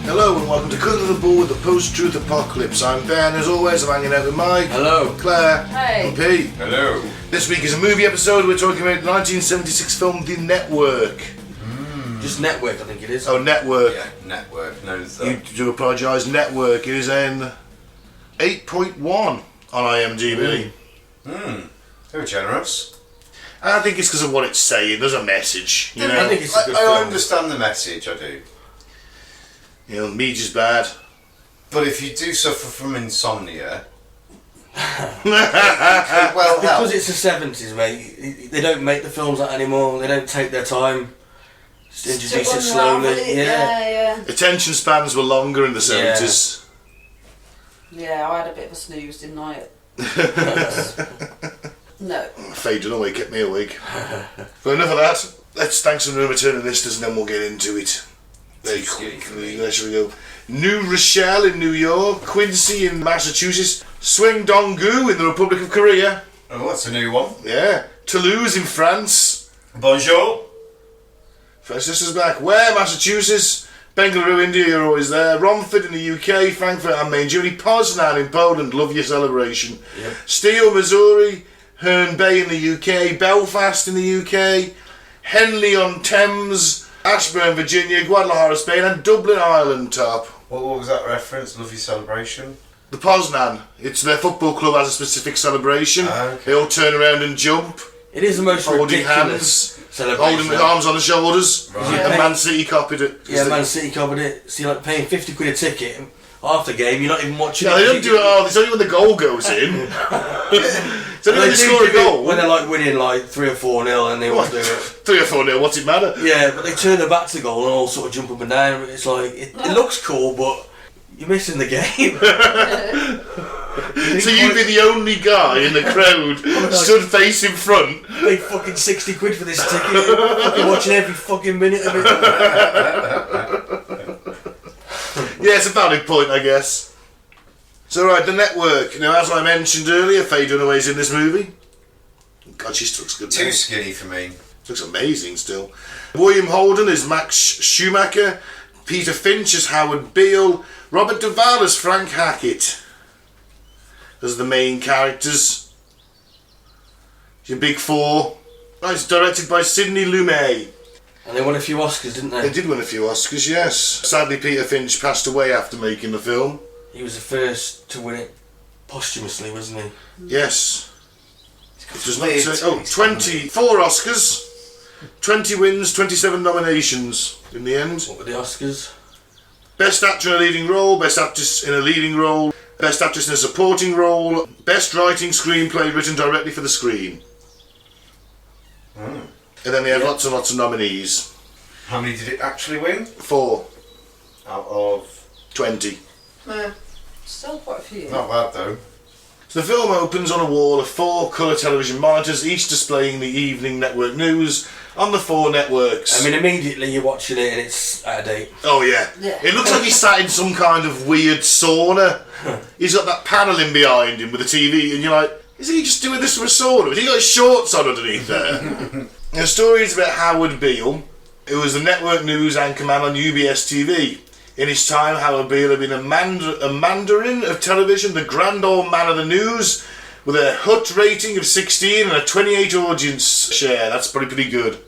Hello and welcome to Colourful with the Post-Truth Apocalypse. I'm Ben, as always. I'm hanging out with Mike. Hello. Claire. Hey. And Pete. Hello. This week is a movie episode. We're talking about the 1976 film The Network. Just Network, I think it is. Oh, Network. Yeah, Network. No, You do apologise. Network. It is an 8.1 on IMDb. They were generous. And I think it's because of what it's saying. There's a message. You know? I think it's a good I film. understand the message, I do. You know, media's bad. But if you do suffer from insomnia, well, Because it's the 70s, mate. They don't make the films that anymore. They don't take their time. Just introduce it slowly. Yeah. Attention spans were longer in the 70s. Yeah, I had a bit of a snooze, didn't I? No. Fading away kept me awake. But enough of that. Let's thank some returning listeners and then we'll get into it. Very quickly. There we go. New Rochelle in New York, Quincy in Massachusetts, Swing-Dong-gu in the Republic of Korea. Oh, that's a new one. Yeah. Toulouse in France. Bonjour. Francis is back. Where? Massachusetts. Bengaluru, India, you're always there. Romford in the UK, Frankfurt am Main, Germany, Poznan in Poland, love your celebration. Yep. Steele, Missouri, Herne Bay in the UK, Belfast in the UK, Henley-on-Thames, Ashburn, Virginia, Guadalajara, Spain, and Dublin, Ireland top. What was that reference? Love your celebration? The Poznan, it's their football club has a specific celebration. Okay. They all turn around and jump, It is the most holding ridiculous hands, celebration. holding with arms on the shoulders. Right. And Man City copied it. Yeah, Man City covered it. So you're like paying 50 quid a ticket. And after the game, you're not even watching No, it. they don't do it all. It's only when the goal goes in. It's only when they score a goal. When they're like winning like 3 or 4-0 and they want to do it. 3 or 4-0, what's it matter? Yeah, but they turn their back to the goal and all sort of jump up and down. It's like, it looks cool, but you're missing the game. So you'd be the only guy in the crowd stood face in front. Pay fucking 60 quid for this ticket. You're watching every fucking minute of it. Yeah, it's a valid point, I guess. So right, The Network. Now, as I mentioned earlier, Faye Dunaway's in this movie. God, she still looks good. Too now. skinny for me. Looks amazing still. William Holden as Max Schumacher. Peter Finch as Howard Beale. Robert Duvall as Frank Hackett. As the main characters. Your big four. Oh, it's directed by Sidney Lumet. And they won a few Oscars, didn't They they? did win a few Oscars, yes. Sadly, Peter Finch passed away after making the film. He was the first to win it posthumously, wasn't he? Yes. It does not Weird say. taste, Oh, 24 Oscars, 20 wins, 27 nominations in the end. What were the Oscars? Best actor in a leading role, best actress in a leading role, best actress in a supporting role, best writing screenplay written directly for the screen. And then they had lots and lots of nominees. How many did it actually win? 4, Out of... 20. Still quite a few. Not bad though. So the film opens on a wall of 4 colour television monitors, each displaying the evening network news on the 4 networks. I mean, immediately you're watching it and it's out of date. Oh yeah. Yeah. It looks like he's sat in some kind of weird sauna. He's got that panelling behind him with the TV and you're like, is he just doing this from a sauna? Has he got his shorts on underneath there? The story is about Howard Beale, who was the network news anchorman on UBS TV. In his time, Howard Beale had been a mandarin of television, the grand old man of the news, with a HUT rating of 16 and a 28 audience share. That's pretty good.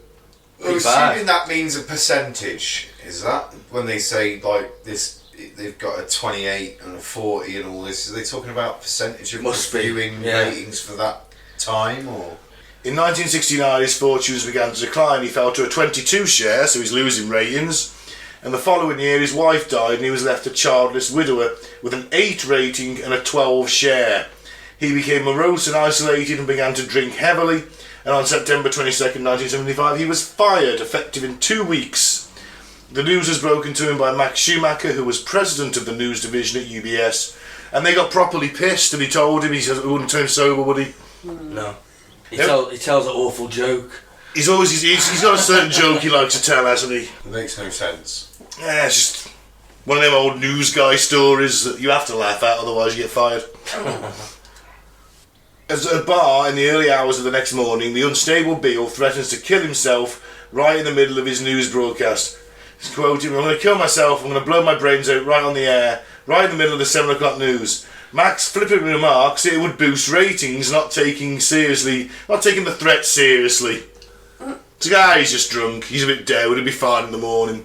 Well, bad. assuming that means a percentage, is that when they say like this, they've got a 28 and a 40 and all this? Are they talking about percentage of Must be, viewing yeah. ratings for that time, or? In 1969, his fortunes began to decline. He fell to a 22 share, so he's losing ratings. And the following year, his wife died, and he was left a childless widower with an 8 rating and a 12 share. He became morose and isolated and began to drink heavily. And on September 22nd, 1975, he was fired, effective in 2 weeks. The news was broken to him by Max Schumacher, who was president of the news division at UBS. And they got properly pissed, and he told him, he said, he wouldn't turn sober, would he? No. He tells an awful joke. He's got a certain joke he likes to tell, hasn't he? It makes no sense. Yeah, it's just one of them old news guy stories that you have to laugh at, otherwise you get fired. As at a bar in the early hours of the next morning, the unstable Beale threatens to kill himself right in the middle of his news broadcast. He's quoting, "I'm going to kill myself, I'm going to blow my brains out right on the air, right in the middle of the 7 o'clock news." Max flippantly remarks it would boost ratings, not taking the threat seriously. The guy's just drunk, he's a bit down, he'll be fine in the morning.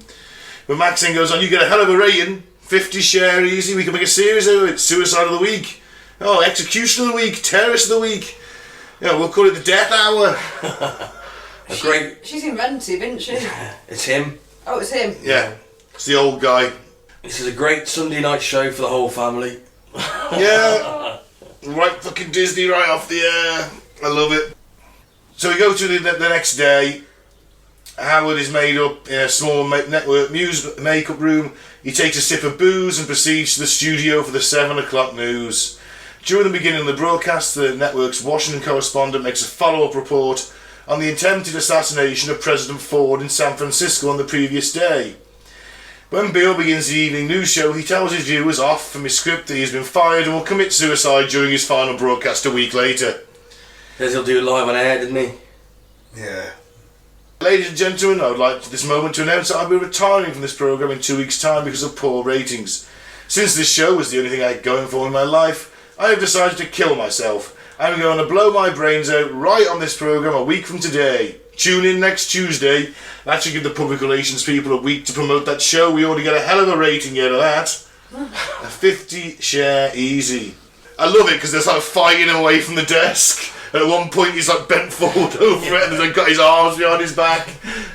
But Max then goes on, "You get a hell of a rating, 50 share easy, we can make a series out of it, suicide of the week. Oh, execution of the week, terrorist of the week. Yeah, we'll call it the death hour." She's inventive, isn't she? It's him. Oh, it's him. Yeah, it's the old guy. This is a great Sunday night show for the whole family. Yeah, right fucking Disney right off the air. I love it. So we go to the next day. Howard is made up in a small network makeup room. He takes a sip of booze and proceeds to the studio for the 7 o'clock news. During the beginning of the broadcast, the network's Washington correspondent makes a follow-up report on the attempted assassination of President Ford in San Francisco on the previous day. When Beale begins the evening news show, he tells his viewers off from his script that he's been fired and will commit suicide during his final broadcast a week later. Says he'll do it live on air, didn't he? Yeah. Ladies and gentlemen, I would like this moment to announce that I'll be retiring from this programme in 2 weeks' time because of poor ratings. Since this show was the only thing I had going for in my life, I have decided to kill myself. I'm going to blow my brains out right on this programme a week from today. Tune in next Tuesday. That should give the public relations people a week to promote that show. We already get a hell of a rating out of that. A 50 share easy. I love it because they're like fighting away from the desk. And at one point he's like bent forward over it and he's like got his arms behind his back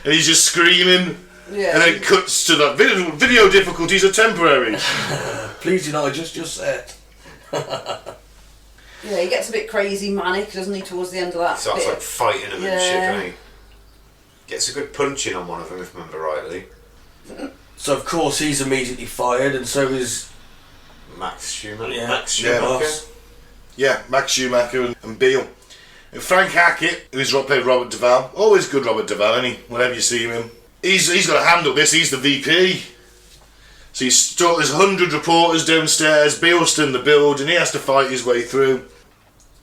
and he's just screaming. Yeah. And then it cuts to that video difficulties are temporary. Please do not adjust your set. Yeah, he gets a bit crazy manic, doesn't he, towards the end of that Starts bit. like fighting them and shit, Yeah. doesn't he? Gets a good punch in on one of them, if I remember rightly. So of course he's immediately fired, and so is Max Schumann. Yeah. Max Yeah. Schumacher. Yeah, Max Schumacher and Beale. And Frank Hackett, who's played Robert Duvall, always good Robert Duvall, isn't he? Whenever you see him. He's got to handle this, he's the VP. So there's 100 reporters downstairs, Beale's still in the building, he has to fight his way through.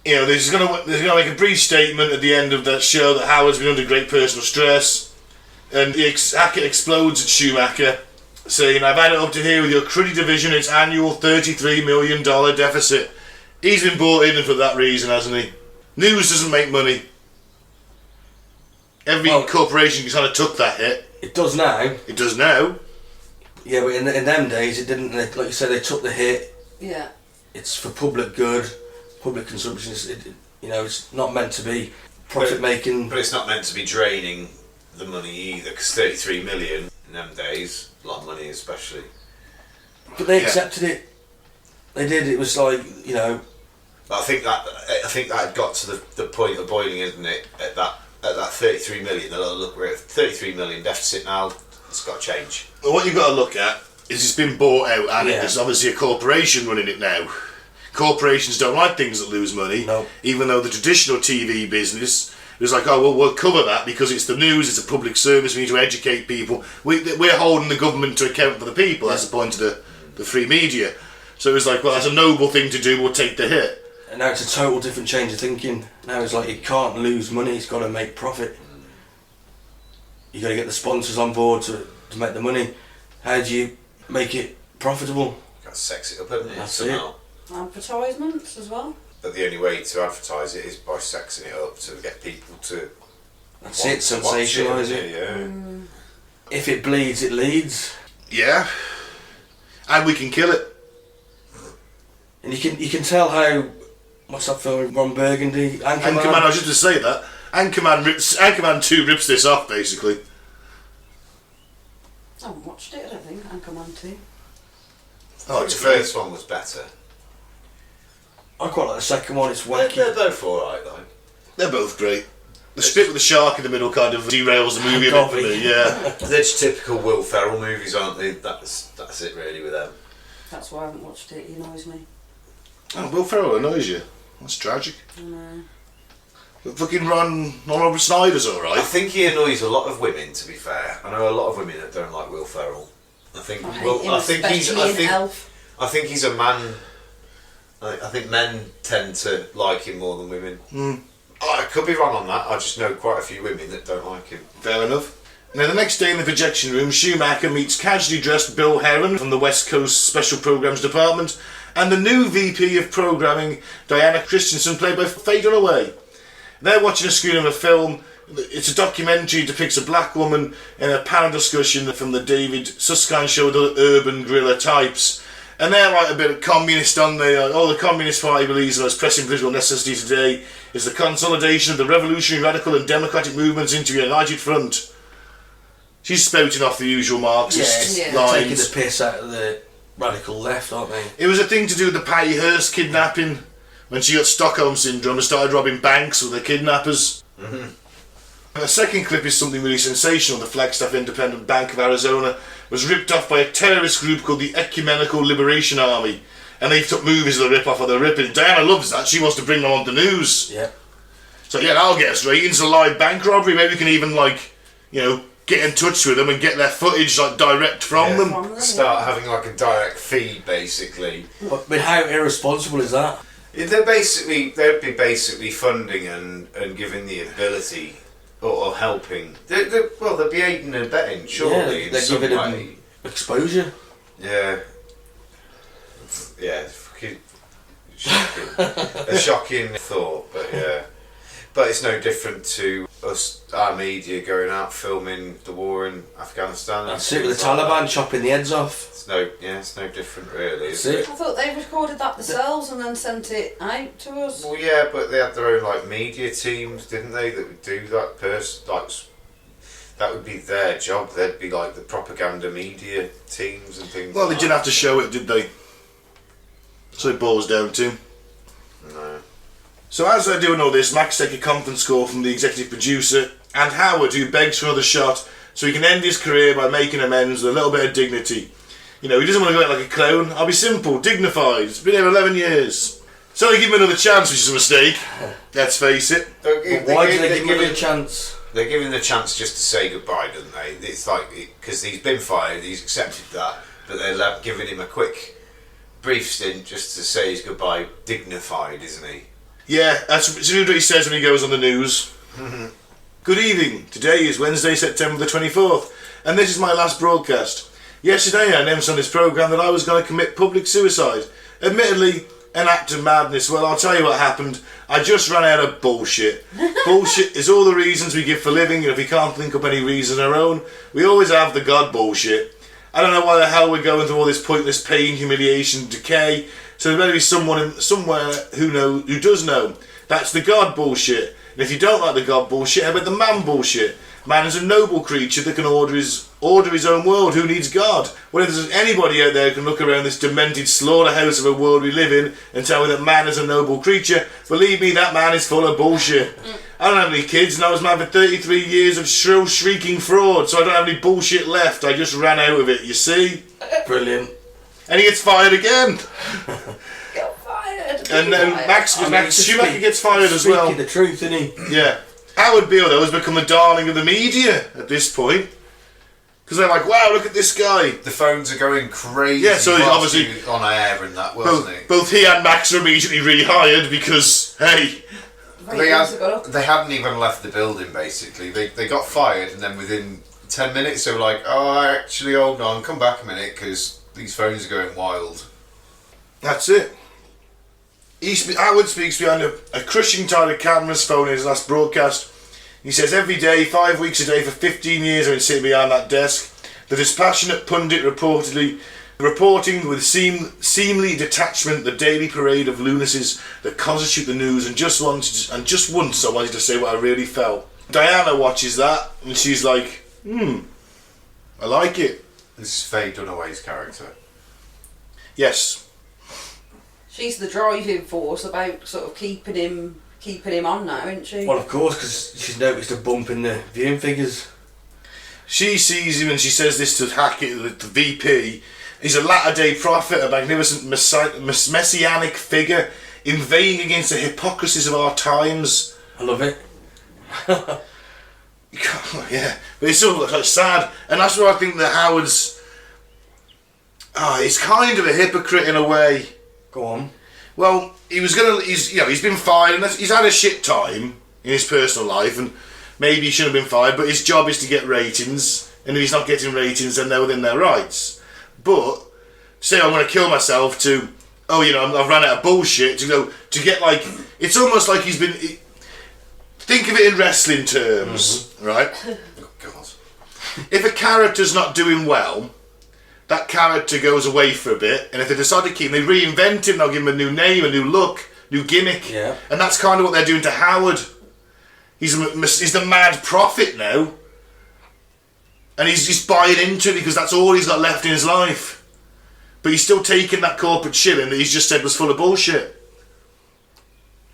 You know, he's going to make a brief statement at the end of that show that Howard's been under great personal stress. And Hackett explodes at Schumacher, saying, "I've had it up to here with your cruddy division, its annual $33 million deficit." He's been brought in for that reason, hasn't he? News doesn't make money. Every corporation kind of took that hit. it does now. It does now. Yeah, but in them days it didn't. Like you said, they took the hit. Yeah. It's for public good, public consumption. It's not meant to be profit making. But it's not meant to be draining the money either, because 33 million in them days, a lot of money especially. But they accepted it. They did. It was like, you know. But I think that had got to the point of boiling, isn't it? At that 33 million, they're like, look, we're at 33 million deficit now. It's got to change. Well, what you've got to look at is it's been bought out, and Yeah. there's obviously a corporation running it now. Corporations don't like things that lose money, No. even though the traditional TV business is like, oh, well, we'll cover that because it's the news, it's a public service, we need to educate people. We're holding the government to account for the people, that's the point of the free media. So it was like, well, that's a noble thing to do, we'll take the hit. And now it's a total different change of thinking. Now it's like, it can't lose money, it's got to make profit. You got to get the sponsors on board to make the money. How do you make it profitable? Got to sex it up, haven't you? That's somehow. Advertisements as well. But the only way to advertise it is by sexing it up to get people to. That's it, sensationalise it. Yeah. If it bleeds, it leads. Yeah. And we can kill it. And you can tell how, what's that film with Ron Burgundy? Anchorman, I was just to say that. Anchorman 2 rips this off, basically. I haven't watched it, I don't think. Anchorman 2. Oh, The first one was better. I quite like the second one, it's They're wacky. both alright though. They're both great. The bit with the shark in the middle kind of derails the movie a bit for me, yeah. They're just typical Will Ferrell movies, aren't they? That's it really with them. That's why I haven't watched it. He annoys me. Oh, Will Ferrell annoys you. That's tragic. I know. But fucking Ron Robert Snyder's I alright. think he annoys a lot of women. To be fair, I know a lot of women that don't like Will Ferrell. I think. I hate Well, him, I think he's. especially in Elf. I think he's a man. I think men tend to like him more than women. I could be wrong on that. I just know quite a few women that don't like him. Fair enough. Now, the next day in the projection room, Schumacher meets casually dressed Bill Heron from the West Coast Special Programs Department and the new VP of Programming, Diana Christensen, played by Faye Dunaway. They're watching a screen of a film. It's a documentary, depicts a black woman in a panel discussion from the David Susskind show with other urban guerrilla types. And they're like a bit of communist on there. The Communist Party believes the most pressing political necessity today is the consolidation of the revolutionary, radical and democratic movements into a united front. She's spouting off the usual Marxist Yeah. lines. Taking the piss out of the radical left, aren't they? It was a thing to do with the Patty Hearst kidnapping, when she got Stockholm Syndrome and started robbing banks with the kidnappers. The second clip is something really sensational. The Flagstaff Independent Bank of Arizona was ripped off by a terrorist group called the Ecumenical Liberation Army, and they took movies of the rip-off of the ripping. Diana loves that. She wants to bring them on the news. Yeah. So yeah, that'll get us ratings. A live bank robbery. Maybe we can even, get in touch with them and get their footage direct from them. Start having like a direct feed, basically. But how irresponsible is that? They'd be basically funding and giving the ability or helping. They'd be aiding and abetting, surely, in they're some giving way. them exposure. Yeah. Yeah, it's fucking shocking. A shocking thought, but yeah. But it's no different to us, our media, going out filming the war in Afghanistan. That's it, with the Taliban chopping the heads off. It's no different, really. That's is it. I thought they recorded that themselves and then sent it out to us. Well, yeah, but they had their own media teams, didn't they? That would do that. That would be their job. They'd be like the propaganda media teams and things. Well, they like didn't have to show it, did they? So it boils down to. No. So as they're doing all this, Max takes a conference call from the executive producer and Howard, who begs for another shot so he can end his career by making amends with a little bit of dignity. He doesn't want to go out like a clown. I'll be simple, dignified. It's been here 11 years. So they give him another chance, which is a mistake. Let's face it. Why do they give him a chance? They give him the chance just to say goodbye, don't they? It's like, because he's been fired, he's accepted that, but they're giving him a quick, brief stint just to say his goodbye, dignified, isn't he? Yeah, that's what he says when he goes on the news. Good evening. Today is Wednesday, September the 24th, and this is my last broadcast. Yesterday I announced on this programme that I was going to commit public suicide. Admittedly, an act of madness. Well, I'll tell you what happened. I just ran out of bullshit. Bullshit is all the reasons we give for living, and if we can't think up any reason of our own, we always have the God bullshit. I don't know why the hell we're going through all this pointless pain, humiliation, decay, so there better be someone somewhere who does know. That's the God bullshit. And if you don't like the God bullshit, how about the man bullshit? Man is a noble creature that can order his own world. Who needs God? Well, if there's anybody out there who can look around this demented slaughterhouse of a world we live in and tell me that man is a noble creature, believe me, that man is full of bullshit. I don't have any kids, and I was married for 33 years of shrill, shrieking fraud, so I don't have any bullshit left. I just ran out of it, you see? Brilliant. And he gets fired again. Got fired. And then Max Schumacher gets fired as well. Speaking the truth, isn't he? Yeah. Howard Beale, though, has become the darling of the media at this point. Because they're like, wow, look at this guy. The phones are going crazy. Yeah, so he's whilst obviously he was on air and that, wasn't he? Both he and Max are immediately rehired because, hey... They hadn't even left the building, basically. They got fired, and then within 10 minutes they were like, oh, actually, hold on, come back a minute, because these phones are going wild. That's it. Howard speaks behind a crushing tide of cameras phone in his last broadcast. He says, every day, 5 weeks a day for 15 years I've been sitting behind that desk. The dispassionate pundit reporting with seemly detachment the daily parade of lunacies that constitute the news, and just once I wanted to say what I really felt. Diana watches that and she's like, I like it. This is Faye Dunaway's character. Yes. She's the driving force about sort of keeping him on now, isn't she? Well, of course, because she's noticed a bump in the viewing figures. She sees him and she says this to Hackett, the VP. He's a latter-day prophet, a magnificent messianic figure, inveighing against the hypocrisies of our times. I love it. Yeah, but it's still like sad, and that's where I think that Howard's. He's kind of a hypocrite in a way. Go on. Well, he's been fired, and he's had a shit time in his personal life, and maybe he shouldn't have been fired. But his job is to get ratings, and if he's not getting ratings, then they're within their rights. But say I'm going to kill myself to, I've run out of bullshit to get like, it's almost like he's been. Think of it in wrestling terms, right? Oh God! If a character's not doing well, that character goes away for a bit, and if they decide to keep him, they reinvent him. They'll give him a new name, a new look, new gimmick, Yeah. and that's kind of what they're doing to Howard. He's the mad prophet now, and he's just buying into it because that's all he's got left in his life. But he's still taking that corporate shilling that he's just said was full of bullshit.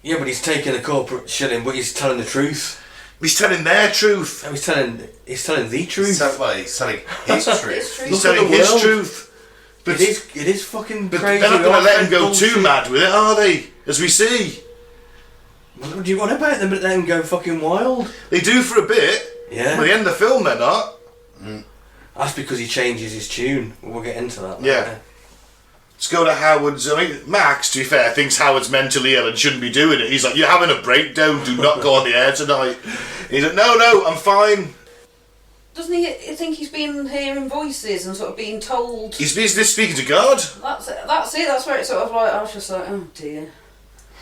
Yeah, but he's taking a corporate shilling, but he's telling the truth. He's telling their truth. No, he's telling the truth. He's telling his truth. He's Look telling at the his world. truth. But It is fucking But crazy. they're not going to let him go bullshit. too mad with it, are they? As we see. What do you want about them? Let them go fucking wild. They do for a bit. Yeah. By the end of the film, they're not. That's because he changes his tune. We'll get into that. Yeah. later. Let's go to Howard's. Max, to be fair, thinks Howard's mentally ill and shouldn't be doing it. He's like, you're having a breakdown, do not go on the air tonight. He's like, no, I'm fine. Doesn't he think he's been hearing voices and sort of being told? He's speaking to God. That's it. That's where it's sort of like, I was just like, oh dear.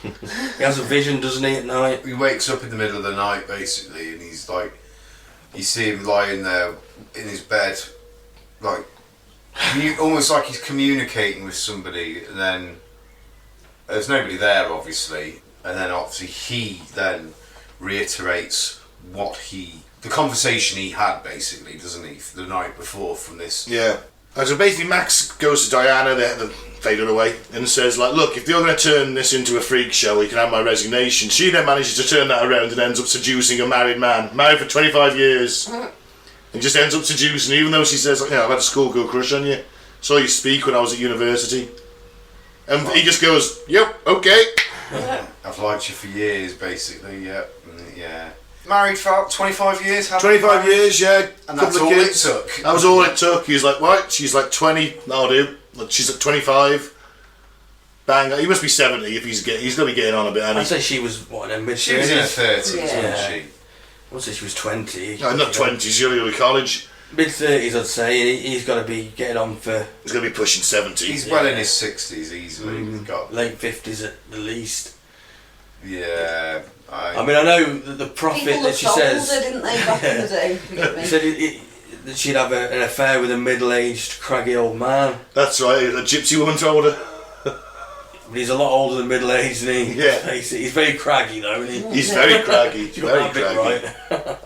He has a vision, doesn't he, at night? He wakes up in the middle of the night, basically, and he's like, you see him lying there in his bed, like, almost like he's communicating with somebody, and then there's nobody there, obviously, and then obviously he then reiterates the conversation he had, basically, doesn't he, the night before from this. Yeah. And so basically Max goes to Diana, they faded away, and says, like, look, if you're going to turn this into a freak show, you can have my resignation. She then manages to turn that around and ends up seducing a married man. Married for 25 years. And just ends up seducing, even though she says, I've had a schoolgirl crush on you. Saw you speak when I was at university. And he just goes, yep, okay. I've liked you for years, basically, yeah. Married for 25 years? 25 years, yeah. And that's couple all of it kids. took? That was all it took. He's like, what? She's like 20. That'll do. She's like 25. Bang. He must be 70 if he's going to be getting on a bit. I'd say she was, what, in her mid-30s? She was in her 30s, Yeah. wasn't she? I'd say she was 20. No, not 20. She's early college. Mid-30s, I'd say. He's got to be getting on for He's going to be pushing 70. He's well in his 60s easily. He's got, late 50s at the least. yeah. I mean, I know that the prophet People that she looked says... older, didn't they, back in the day? Forgive me. He said that she'd have an affair with a middle-aged, craggy old man. That's right. A gypsy woman told her. But he's a lot older than middle-aged, isn't he? Yeah. Let's face it. He's very craggy, though, isn't he? He's very craggy. He's got Very that craggy. bit right.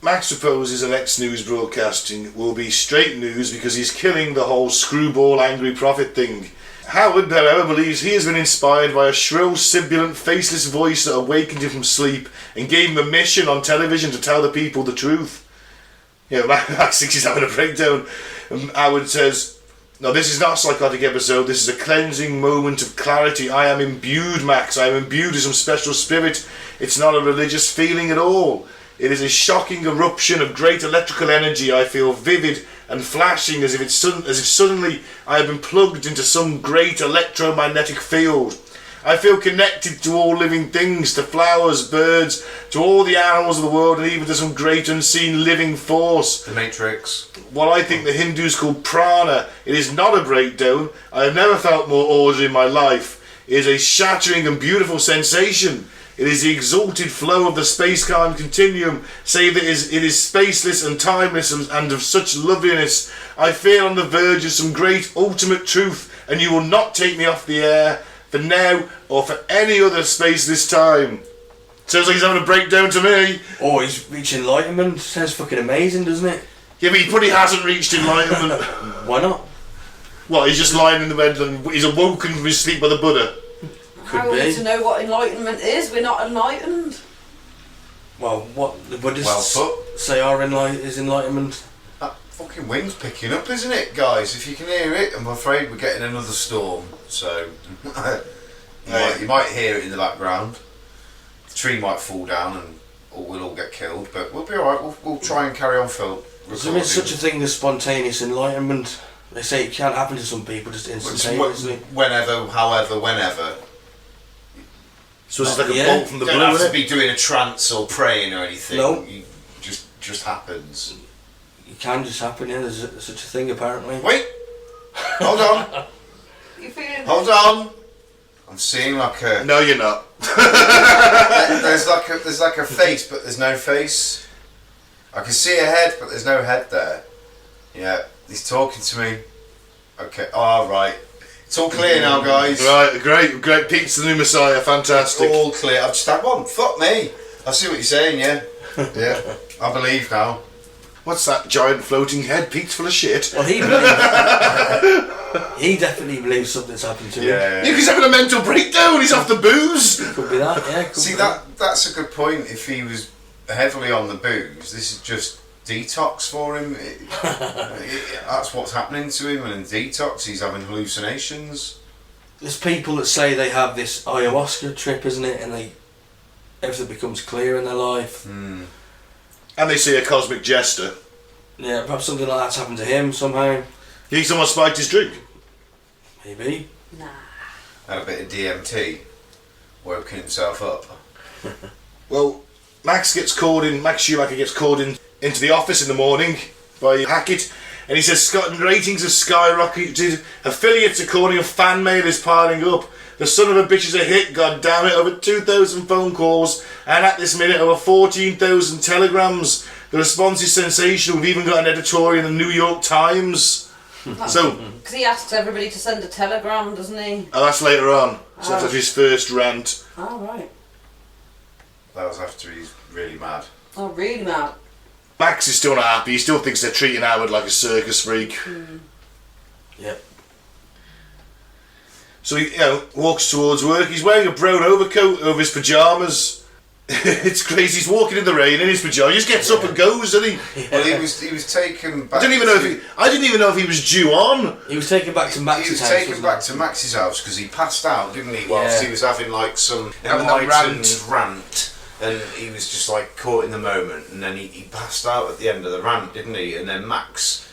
Max proposes the next news broadcasting will be straight news because he's killing the whole screwball angry prophet thing. Howard, however, believes he has been inspired by a shrill, sibilant, faceless voice that awakened him from sleep and gave him a mission on television to tell the people the truth. Max thinks he's having a breakdown. And Howard says, no, this is not a psychotic episode, this is a cleansing moment of clarity. I am imbued, Max, I am imbued with some special spirit. It's not a religious feeling at all. It is a shocking eruption of great electrical energy. I feel vivid and flashing as if suddenly I have been plugged into some great electromagnetic field. I feel connected to all living things, to flowers, birds, to all the animals of the world, and even to some great unseen living force. The Matrix. What I think the Hindus call prana. It is not a breakdown. I have never felt more order in my life. It is a shattering and beautiful sensation. It is the exalted flow of the space-time continuum, save that it is spaceless and timeless and of such loveliness. I feel on the verge of some great ultimate truth, and you will not take me off the air, for now or for any other spaceless time. Sounds like he's having a breakdown to me. Oh, he's reached enlightenment. Sounds fucking amazing, doesn't it? Yeah, but he probably hasn't reached enlightenment. Why not? What, he's just lying in the bed and he's awoken from his sleep by the Buddha? How are we to know what enlightenment is? We're not enlightened. Well, what the Buddhists Well put. say is enlightenment. That fucking wind's picking up, isn't it, guys? If you can hear it, I'm afraid we're getting another storm. So you might hear it in the background. tree might fall down and or we'll all get killed, but we'll be alright. We'll try and carry on film. There is such a thing as spontaneous enlightenment. They say it can happen to some people just instantaneously. Whenever, however, whenever. So it's like a bolt from the blue, You don't have isn't to be doing a trance or praying or anything. No. Just happens. It can just happen, yeah, there's such a thing apparently. Wait! Hold on! You feeling? Hold on! I'm seeing like a... No, you're not. there's like a face, but there's no face. I can see a head, but there's no head there. Yeah, he's talking to me. Okay, right. It's all clear now, guys. Right, great. Pete's the new Messiah, fantastic. It's all clear. I've just had one. Fuck me. I see what you're saying, yeah. Yeah, I believe now. What's that giant floating head? Pete's full of shit. Well, he definitely believes something's happened to him. Yeah. He's having a mental breakdown. He's off the booze. Could be that, yeah. See, that's a good point. If he was heavily on the booze, this is just detox for him. That's what's happening to him, and in detox he's having hallucinations. There's people that say they have this ayahuasca trip, isn't it, and everything becomes clear in their life. And they see a cosmic jester. Yeah, perhaps something like that's happened to him somehow. You think someone spiked his drink? Maybe. Nah. Had a bit of DMT, woken himself up. Well, Max Schumacher gets called into the office in the morning by Hackett, and he says Scotland ratings have skyrocketed, affiliates are calling, and fan mail is piling up. The son of a bitch is a hit, god damn it, over 2,000 phone calls, and at this minute over 14,000 telegrams. The response is sensational. We've even got an editorial in the New York Times. So, Because he asks everybody to send a telegram, doesn't he? that's later on. So that's after his first rant. Oh, right. That was after he's really mad. Oh, really mad. Max is still not happy. He still thinks they're treating Howard like a circus freak. Yep. So he walks towards work. He's wearing a brown overcoat over his pyjamas. It's crazy. He's walking in the rain in his pyjamas. He just gets up and goes, doesn't he? Well, he was taken back. I didn't even know if he was due on. He was taken back to Max's house. He was taken back to Max's house because he passed out, didn't he? Whilst he was having like some rant. And he was just like caught in the moment, and then he passed out at the end of the rant, didn't he? And then Max's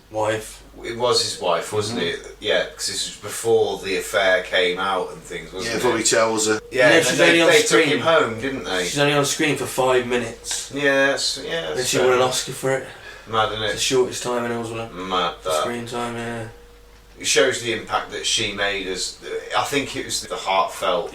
wife. It was his wife, wasn't it? Yeah, because this was before the affair came out and things, wasn't it? Yeah, before he tells her. Yeah, and she's only on they screen. took him home, didn't they? She's only on screen for 5 minutes. Yes. Then she won an Oscar for it. Mad, isn't It's the it? shortest time in wasn't it? Mad, that. Screen time, yeah. It shows the impact that she made as... I think it was the heartfelt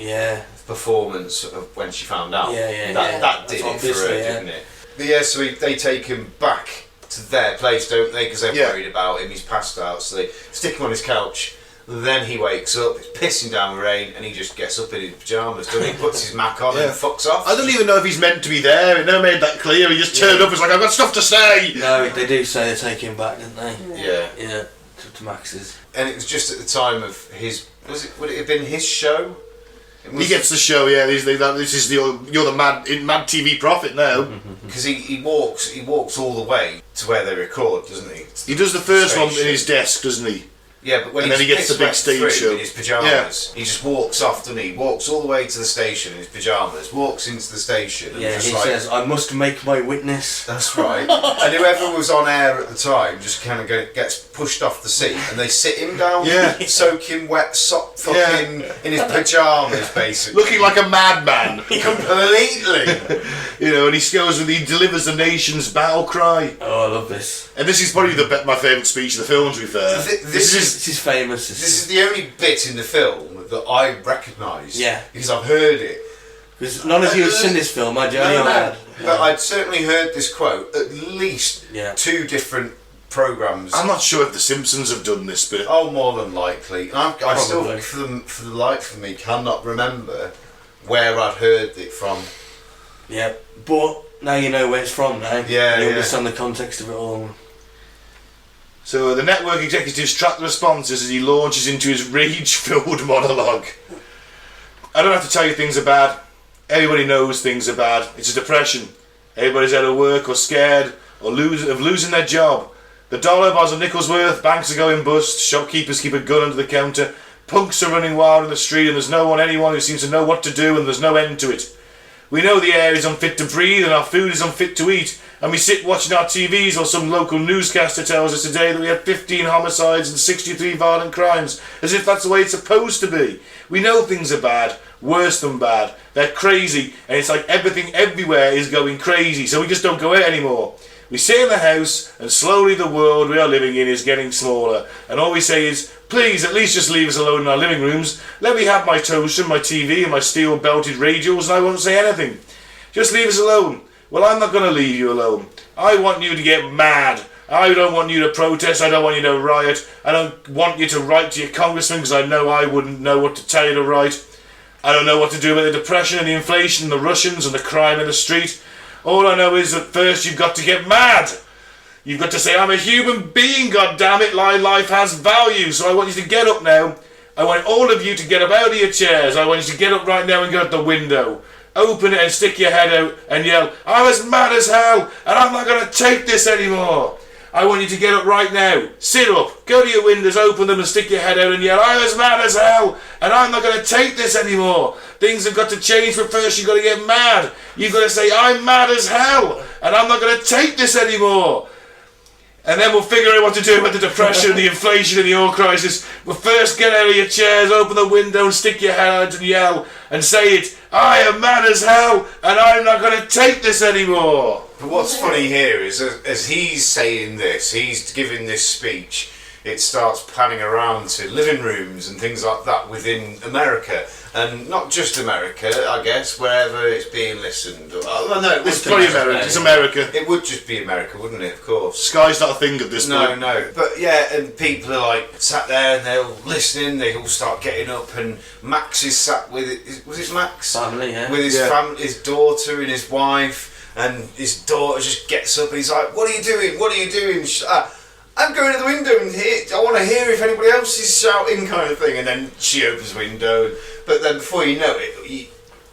performance of when she found out. That did it for her, didn't it? But yeah, so they take him back to their place, don't they? Because they're worried about him. He's passed out, so they stick him on his couch. Then he wakes up, it's pissing down rain, and he just gets up in his pyjamas, doesn't he? Puts his Mac on and fucks off. I don't even know if he's meant to be there. It never made that clear. He just turned up and was like, I've got stuff to say. No, they do say they take him back, didn't they? Yeah. To Max's. And it was just at the time of his... Would it have been his show? He gets the show, yeah. This is you're the mad TV prophet now. Because he walks all the way to where they record, doesn't he? He does the first one in his desk, doesn't he? Yeah, but when then he gets the big stage show in his pyjamas, he just walks off, doesn't he? Walks all the way to the station in his pyjamas, walks into the station, and he says, "I must make my witness." That's right. And whoever was on air at the time just kind of gets pushed off the seat, and they sit him down, soaking wet sock fucking in his pyjamas, basically, looking like a madman, completely. And he goes and he delivers the nation's battle cry. Oh, I love this. And this is probably my favourite speech of the film, to be fair. This is famous. This is the only bit in the film that I recognise. Yeah. Because I've heard it. Because none of you have seen this film, had you? No. But I'd certainly heard this quote at least 2 different programmes. I'm not sure if The Simpsons have done this bit. Oh, more than likely. I still, for the life of me, cannot remember where I'd heard it from. Yeah, but now you know where it's from now. Yeah, you understand the context of it all. So the network executives track the responses as he launches into his rage-filled monologue. I don't have to tell you things are bad. Everybody knows things are bad. It's a depression. Everybody's out of work or scared or losing their job. The dollar buys a nickel's worth, banks are going bust, shopkeepers keep a gun under the counter, Punks are running wild in the street and there's anyone who seems to know what to do and there's no end to it. We know the air is unfit to breathe and our food is unfit to eat, and we sit watching our TVs while some local newscaster tells us today that we had 15 homicides and 63 violent crimes, as if that's the way it's supposed to be. We know things are bad, worse than bad. They're crazy, and it's like everything everywhere is going crazy, so we just don't go out anymore. We sit in the house, and slowly the world we are living in is getting smaller, and all we say is, please, at least just leave us alone in our living rooms. Let me have my toaster, my TV, and my steel-belted radials, and I won't say anything. Just leave us alone. Well, I'm not going to leave you alone. I want you to get mad. I don't want you to protest. I don't want you to riot. I don't want you to write to your congressman, because I know I wouldn't know what to tell you to write. I don't know what to do with the depression and the inflation and the Russians and the crime in the street. All I know is that first you've got to get mad. You've got to say, I'm a human being, goddammit, life has value. So I want you to get up now. I want all of you to get up out of your chairs. I want you to get up right now and go out the window. Open it and stick your head out and yell, I'm as mad as hell and I'm not going to take this anymore. I want you to get up right now. Sit up, go to your windows, open them and stick your head out and yell, I'm as mad as hell and I'm not going to take this anymore. Things have got to change, but first you've got to get mad. You've got to say, I'm mad as hell and I'm not going to take this anymore. And then we'll figure out what to do about the depression, the inflation and the oil crisis. But first get out of your chairs, open the window and stick your head out and yell and say it, I am mad as hell and I'm not going to take this anymore. But what's funny here is, as he's saying this, he's giving this speech, it starts panning around to living rooms and things like that within America. And not just America, I guess, wherever it's being listened. Oh, no, It's probably America. It's America. It would just be America, wouldn't it, of course? Sky's not a thing at this point. No. But yeah, and people are like sat there and they're all listening, they all start getting up, and Max is sat with, was it Max? Family, yeah. With his family, his daughter and his wife. And his daughter just gets up and he's like, what are you doing? What are you doing? I'm going to the window and I want to hear if anybody else is shouting, kind of thing. And then she opens the window. But then before you know it,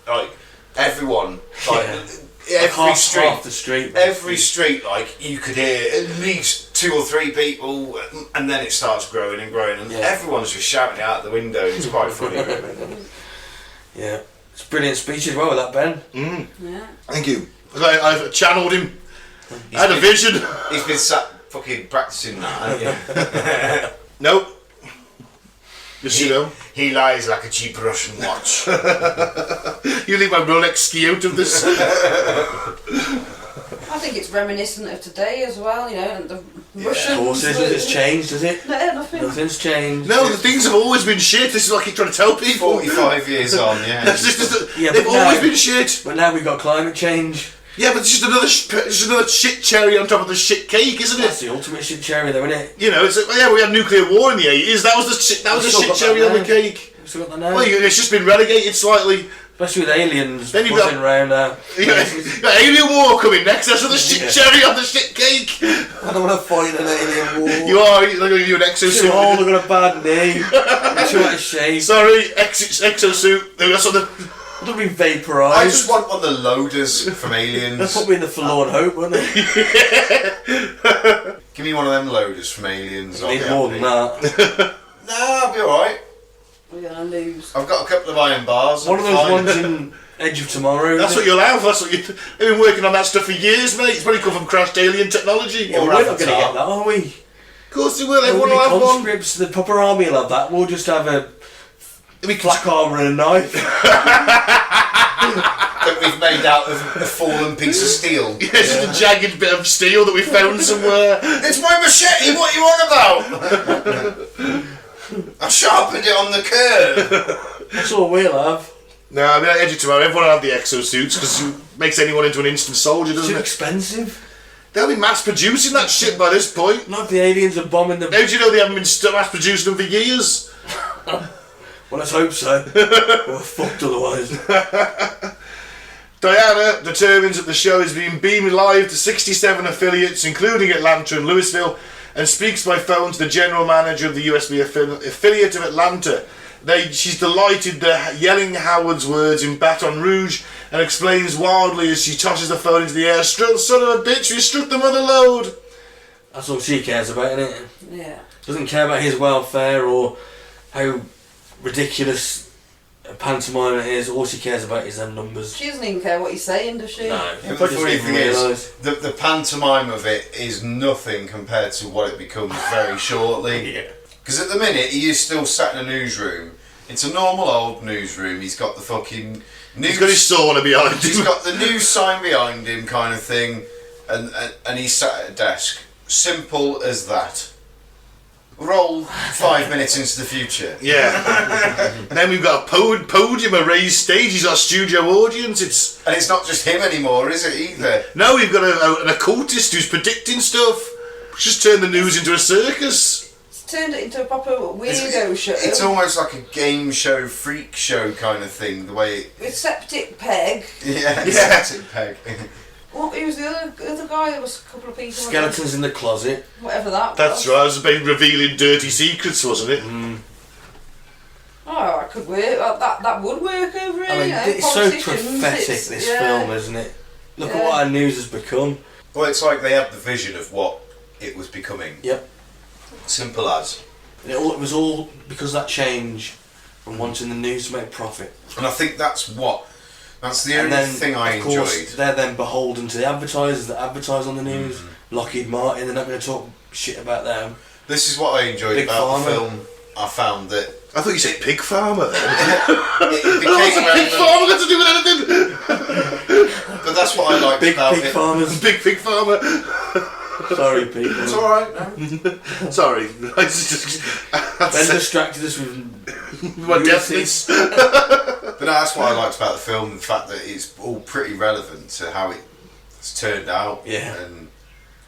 like everyone, like every street, half the street, every street, like you could hear at least 2 or 3 people, and then it starts growing and growing, and everyone's just shouting out the window. It's quite funny. Yeah, it's a brilliant speech as well, that Ben. Yeah. Thank you. I've channeled him. I had a vision. He's been sat fucking practicing that, hasn't he? Nope. Just, you know. He lies like a cheap Russian watch. You leave my Rolex ski out of this. I think it's reminiscent of today as well, you know, and the Russians. Of course, it's changed, has it? No, nothing. Nothing's changed. No, the things have always been shit. This is what I keep trying to tell people. 45 years on, yeah. They've always been shit. But now we've got climate change. Yeah, but it's just another shit cherry on top of the shit cake, isn't it? That's the ultimate shit cherry, though, isn't it? You know, it's like, yeah, we had nuclear war in the 80s. That was the shit. That was the shit cherry on the cake. We've still got that now. Well, it's just been relegated slightly. Especially with aliens Then buzzing around. You got alien war coming next. That's the shit cherry on the shit cake. I don't want to fight an alien war. You are. They're going to give you an exosuit. Too old, I've got a bad knee. I'm too out of shape. Sorry, exosuit. That's what the. I don't be vaporised. I just want one of the loaders from Aliens. They'll put me in the forlorn hope, won't they? Give me one of them loaders from Aliens. Need more than that. Nah, I'll be alright. We're gonna lose. I've got a couple of iron bars. One of those ones in Edge of Tomorrow. That's what you'll have. That's what they've been working on that stuff for years, mate. It's probably come from crashed alien technology. Yeah, we're not going to get that, are we? Of course they will. Everyone will have one. Conscripts, the proper army will have that. We'll just have a black armour and a knife. That we've made out of a fallen piece of steel. Yeah, it's just a jagged bit of steel that we found somewhere. It's my machete, what are you on about? I sharpened it on the curve. That's all we'll have. No, I mean, at Edge of Tomorrow, everyone will have the exosuits because it makes anyone into an instant soldier, doesn't Too it? expensive. They'll be mass producing that shit by this point. Not if the aliens are bombing them. How do you know they haven't been mass producing them for years? Well, let's hope so. We're fucked otherwise. Diana determines that the show is being beamed live to 67 affiliates, including Atlanta and Louisville, and speaks by phone to the general manager of the USB affiliate of Atlanta. She's delighted, they're yelling Howard's words in Baton Rouge, and explains wildly as she tosses the phone into the air, son of a bitch, we struck the mother lode. That's all she cares about, isn't it? Yeah. Doesn't care about his welfare or how ridiculous pantomime it is, all she cares about is them numbers. She doesn't even care what he's saying, does she? No. Yeah, but the funny thing is, the pantomime of it is nothing compared to what it becomes very shortly. Yeah. Because at the minute, he is still sat in a newsroom. It's a normal old newsroom. He's got the fucking news. He's got his sauna behind him. He's got the news sign behind him, kind of thing, and he's sat at a desk. Simple as that. Roll 5 minutes into the future. Yeah. And then we've got a podium, a raised stage. He's got a studio audience. And it's not just him anymore, is it, either? No, we've got an occultist who's predicting stuff. Just turned the news into a circus. It's turned it into a proper weirdo show. It's almost like a game show, freak show kind of thing, the way it... With Septic Peg. Yeah, Yeah. Septic Peg. What, who was the other guy? There was a couple of people. Skeletons in the closet. Whatever that That's was. right, it was about revealing dirty secrets, wasn't it? Oh, that could work. That would work over here. I mean, you know, it's so politicians, prophetic, it's- this yeah. film, isn't it? Look at Yeah. what our news has become. Well, it's like they had the vision of what it was becoming. Yep. Simple as. And it was all because of that change from wanting the news to make profit. And I think that's the And only then, thing I of course, enjoyed. they're then beholden to the advertisers that advertise on the news. Lockheed Martin, they're not going to talk shit about them. This is what I enjoyed Big about Pharma. the film. I found that I thought you said pig farmer then. it What's a pig became farmer got to do with anything? but that's what I liked Big about pig it. farmers. Big pig farmer. Sorry, people. It's alright, no? Sorry. Ben distracted us with My deafness. But no, that's what I liked about the film, the fact that it's all pretty relevant to how it's turned out. Yeah. And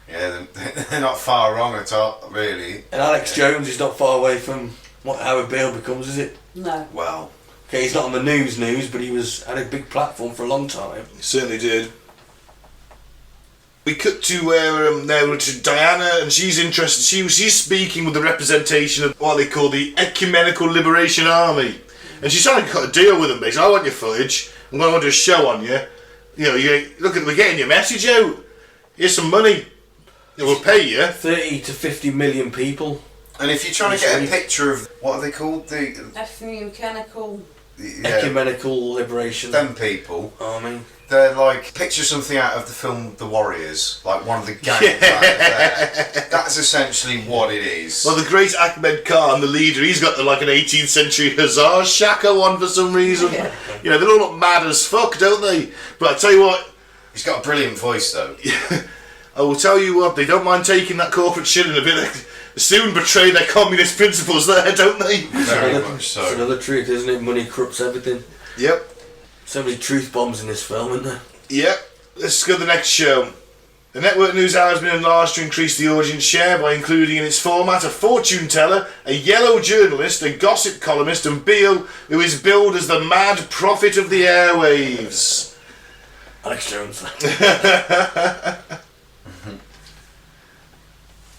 yeah, they're not far wrong at all, really. And Alex Jones is not far away from what Howard Beale becomes, is it? No. Well, Okay, he's not on the news, but he had a big platform for a long time. Certainly did. We cut to where now to Diana, and she's interested. She's speaking with the representation of what they call the Ecumenical Liberation Army, and she's trying to cut a deal with them. Basically, I want your footage. I'm going to do a show on you. You know, we're getting your message out. Here's some money. We'll pay you. 30 to 50 million people. and if you're trying to get a picture of, what are they called? Ecumenical. Ecumenical Liberation Them people. Army. They're like, picture something out of the film The Warriors, like one of the gangs out there. That's essentially what it is. Well, the great Ahmed Khan, the leader, he's got like an 18th century hussar shaka on for some reason. Yeah. You know, they all look mad as fuck, don't they? But I tell you what, He's got a brilliant voice though. I will tell you what, they don't mind taking that corporate shilling a bit. They soon betray their communist principles there, don't they? Very It's much so. another truth, isn't it? Money corrupts everything. Yep. So many truth bombs in this film, isn't there? Yep. Let's go to the next show. The network news hour has been enlarged to increase the audience share by including in its format a fortune teller, a yellow journalist, a gossip columnist, and Beale, who is billed as the mad prophet of the airwaves. Alex Jones.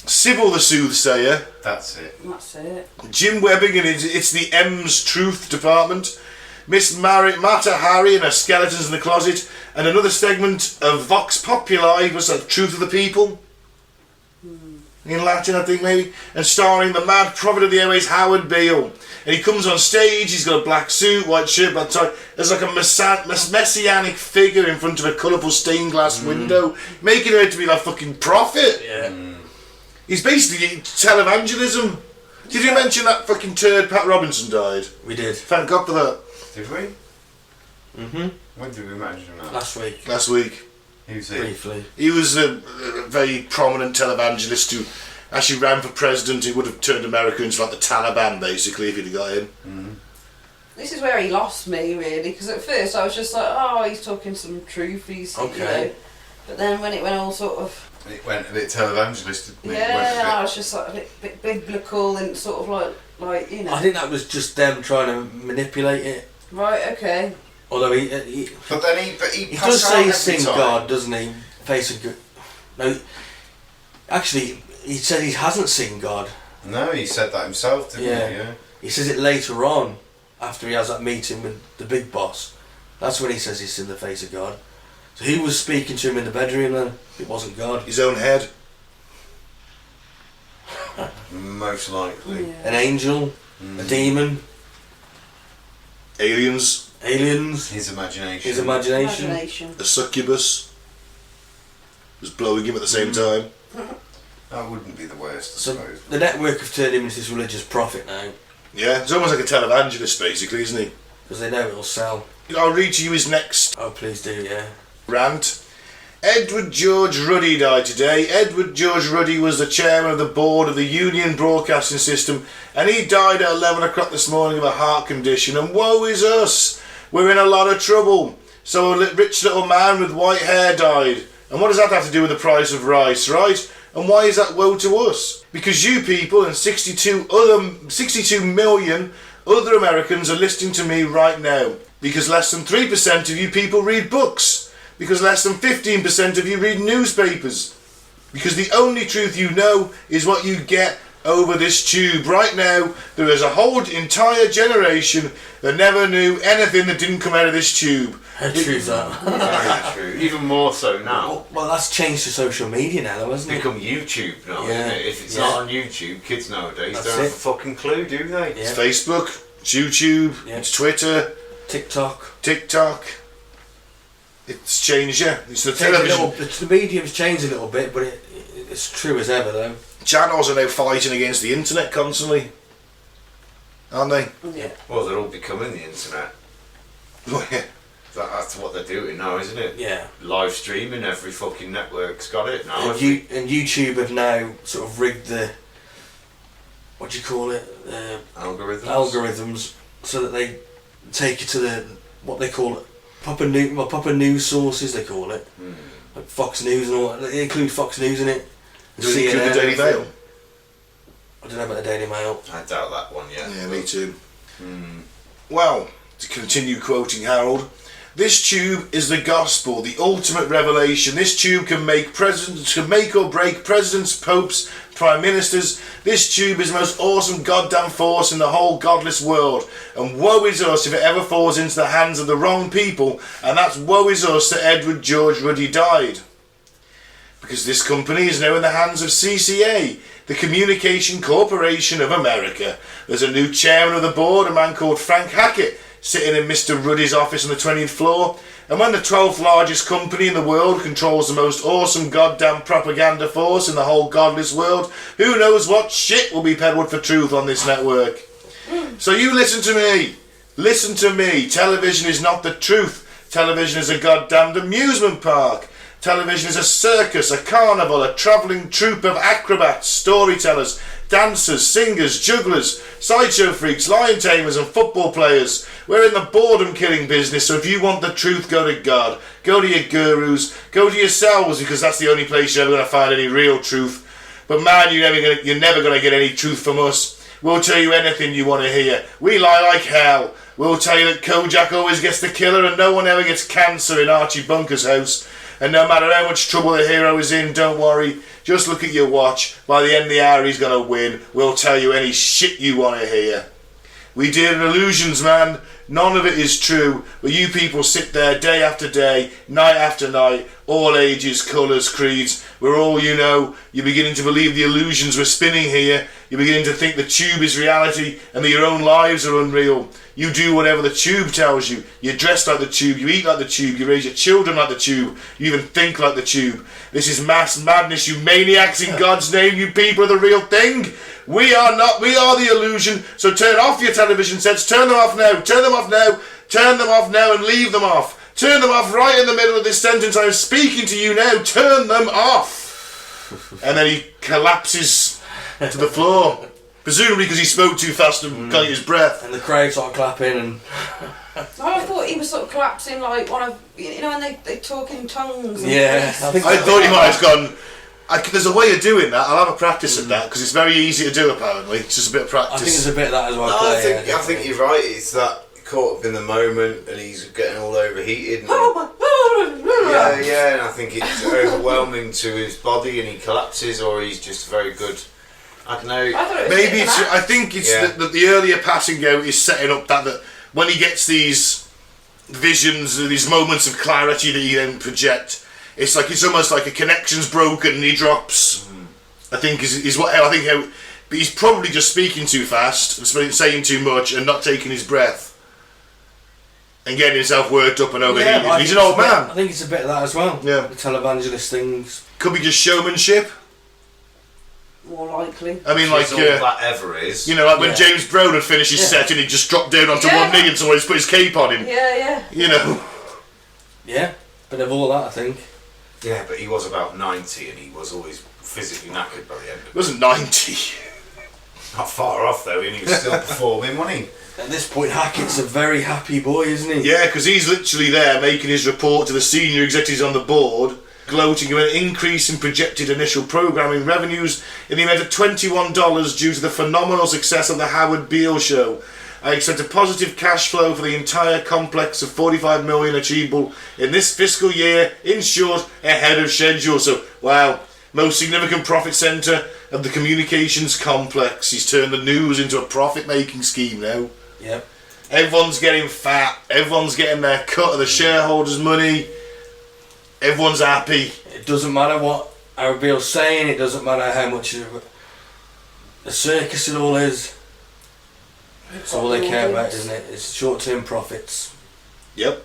Sybil the soothsayer, That's it. That's it. Jim Webbing, and it's the M's Truth Department, Miss Mata Hari and her Skeletons in the Closet, and another segment of Vox Populi, was that Truth of the People? In Latin, I think, maybe. And starring the mad prophet of the airways, Howard Beale. And he comes on stage, he's got a black suit, white shirt, black tie. There's like a messianic figure in front of a colourful stained glass window, making her out to be like fucking prophet. Yeah. He's basically televangelism. Did you mention that fucking turd Pat Robinson died? We did. Thank God for that. Did we? Mm-hmm. When did we mention that? Last week. Last week. Who's he? Briefly. He was a very prominent televangelist who actually ran for president. He would have turned America into like the Taliban, basically, if he'd have got in. This is where he lost me, really, because at first I was just like, oh, he's talking some truth, he's, you Okay. know. But then when it went all sort of, It went a bit televangelist. It went a yeah, I bit- was just like a bit biblical and sort of like you know. I think that was just them trying to manipulate it. Right, okay. Although he But then he does passed say out he's every seen time. God, doesn't he? Face of good. No, actually, he said he hasn't seen God. No, he said that himself, didn't Yeah. he? Yeah. He says it later on, after he has that meeting with the big boss. That's when he says he's seen the face of God. So he was speaking to him in the bedroom then. It wasn't God. His own head. Most likely. Yeah. An angel, a demon. Aliens. His imagination. Imagination. A succubus was blowing him at the same time. That wouldn't be the worst, I So suppose. the network have turned him into this religious prophet now, Yeah, it's almost like a televangelist, basically, isn't he? because they know it'll sell. I'll read to you his next Oh, please do, yeah. rant. Edward George Ruddy died today. Edward George Ruddy was the chairman of the board of the Union Broadcasting System, and he died at 11 o'clock this morning of a heart condition, and woe is us, we're in a lot of trouble. So a rich little man with white hair died. And what does that have to do with the price of rice, right? And why is that woe to us? Because you people and 62 million other Americans are listening to me right now. Because less than 3% of you people read books. Because less than 15% of you read newspapers. Because the only truth you know is what you get over this tube. Right now, there is a whole entire generation that never knew anything that didn't come out of this tube. How true is that? Very true. Even more so now. Well, that's changed to social media now, though, hasn't It's it? become YouTube now, Yeah. isn't it? If it's Yeah. not on YouTube, kids nowadays That's don't have it. a fucking clue, do they? It's Yeah. Facebook, it's YouTube, Yeah. it's Twitter, TikTok. TikTok. It's changed, yeah. It's the Changed a television. little, the medium's changed a little bit, but it's true as ever, though. Channels are now fighting against the internet constantly, aren't they? Yeah. Well, they're all becoming the internet. Oh, yeah. That's what they're doing now, isn't it? Yeah. Live streaming, every fucking network's got it now. And, and YouTube have now sort of rigged the, what do you call it? Algorithms, so that they take you to the, what they call it, proper news sources, they call it. Like Fox News and all that. They include Fox News in it. Does it include the Daily Mail? I don't know about the Daily Mail. I doubt that one, yeah. Yeah, me too. Well, to continue quoting Harold, this tube is the gospel, the ultimate revelation. This tube can make or break presidents, popes, prime ministers. This tube is the most awesome goddamn force in the whole godless world. And woe is us if it ever falls into the hands of the wrong people. And that's woe is us that Edward George Ruddy died. Because this company is now in the hands of CCA, the Communication Corporation of America. There's a new chairman of the board, a man called Frank Hackett, sitting in Mr. Ruddy's office on the 20th floor. And when the 12th largest company in the world controls the most awesome goddamn propaganda force in the whole godless world, who knows what shit will be peddled for truth on this network. So you listen to me. Listen to me. Television is not the truth. Television is a goddamned amusement park. Television is a circus, a carnival, a travelling troupe of acrobats, storytellers, dancers, singers, jugglers, sideshow freaks, lion tamers and football players. We're in the boredom killing business, so if you want the truth, go to God. Go to your gurus. Go to yourselves, because that's the only place you're ever going to find any real truth. But man, you're never going to get any truth from us. We'll tell you anything you want to hear. We lie like hell. We'll tell you that Kojak always gets the killer and no one ever gets cancer in Archie Bunker's house. And no matter how much trouble the hero is in, don't worry. Just look at your watch. By the end of the hour, he's going to win. We'll tell you any shit you want to hear. We deal in illusions, man. None of it is true. But you people sit there day after day, night after night, all ages, colours, creeds. We're all you know. You're beginning to believe the illusions we're spinning here. You're beginning to think the tube is reality and that your own lives are unreal. You do whatever the tube tells you. You dress like the tube, you eat like the tube, you raise your children like the tube, you even think like the tube. This is mass madness, you maniacs, in God's name. You people are the real thing. We are not, we are the illusion. So turn off your television sets, turn them off now, turn them off now, turn them off now and leave them off. Turn them off right in the middle of this sentence. I am speaking to you now, turn them off. And then he collapses to the floor. Presumably because he spoke too fast and can't get his breath. And the crowd start clapping and... I thought he was sort of collapsing like one of, you know, when they talk in tongues. And Yeah, voice. I think I thought he might have gone, there's a way of doing that. I'll have a practice at that because it's very easy to do apparently. It's just a bit of I think there's practice. a bit of that as well. No, Clair, I think you're right. It's that caught up in the moment and he's getting all overheated. And yeah, and I think it's overwhelming to his body and he collapses, or he's just very good. I don't know. I thought it was Maybe a bit it's, of I think it's Yeah. that the earlier passing out is setting up that when he gets these visions, these moments of clarity that he then project, it's almost like a connection's broken and he drops. I think is what I think how, but he's probably just speaking too fast and saying too much and not taking his breath. and getting himself worked up and overheated. I He's think an old it's a bit- man. I think it's a bit of that as well. Yeah. The televangelist things. Could be just showmanship. More likely. I mean, That's like, all that ever is. you know, like when Yeah. James Brown had finished his Yeah. set and he just dropped down onto Yeah. one knee and someone's put his cape on him. Yeah. You know. Yeah. Bit of all that, I think. Yeah, but he was about 90 and he was always physically knackered by the end He of it. wasn't 90. Not far off though, and he was still performing, wasn't he? At this point, Hackett's a very happy boy, isn't he? Yeah, because he's literally there making his report to the senior executives on the board, gloating about an increase in projected initial programming revenues in the amount of $21 due to the phenomenal success of the Howard Beale show. I expect a positive cash flow for the entire complex of $45 million achievable in this fiscal year, in short, ahead of schedule. So, wow, most significant profit centre of the communications complex. He's turned the news into a profit-making scheme now. Yep. Everyone's getting fat, everyone's getting their cut of the shareholders' money, everyone's happy. It doesn't matter what Arabeel's saying, it doesn't matter how much of a circus it all is. It's all they care about, isn't it? It's short-term profits. Yep.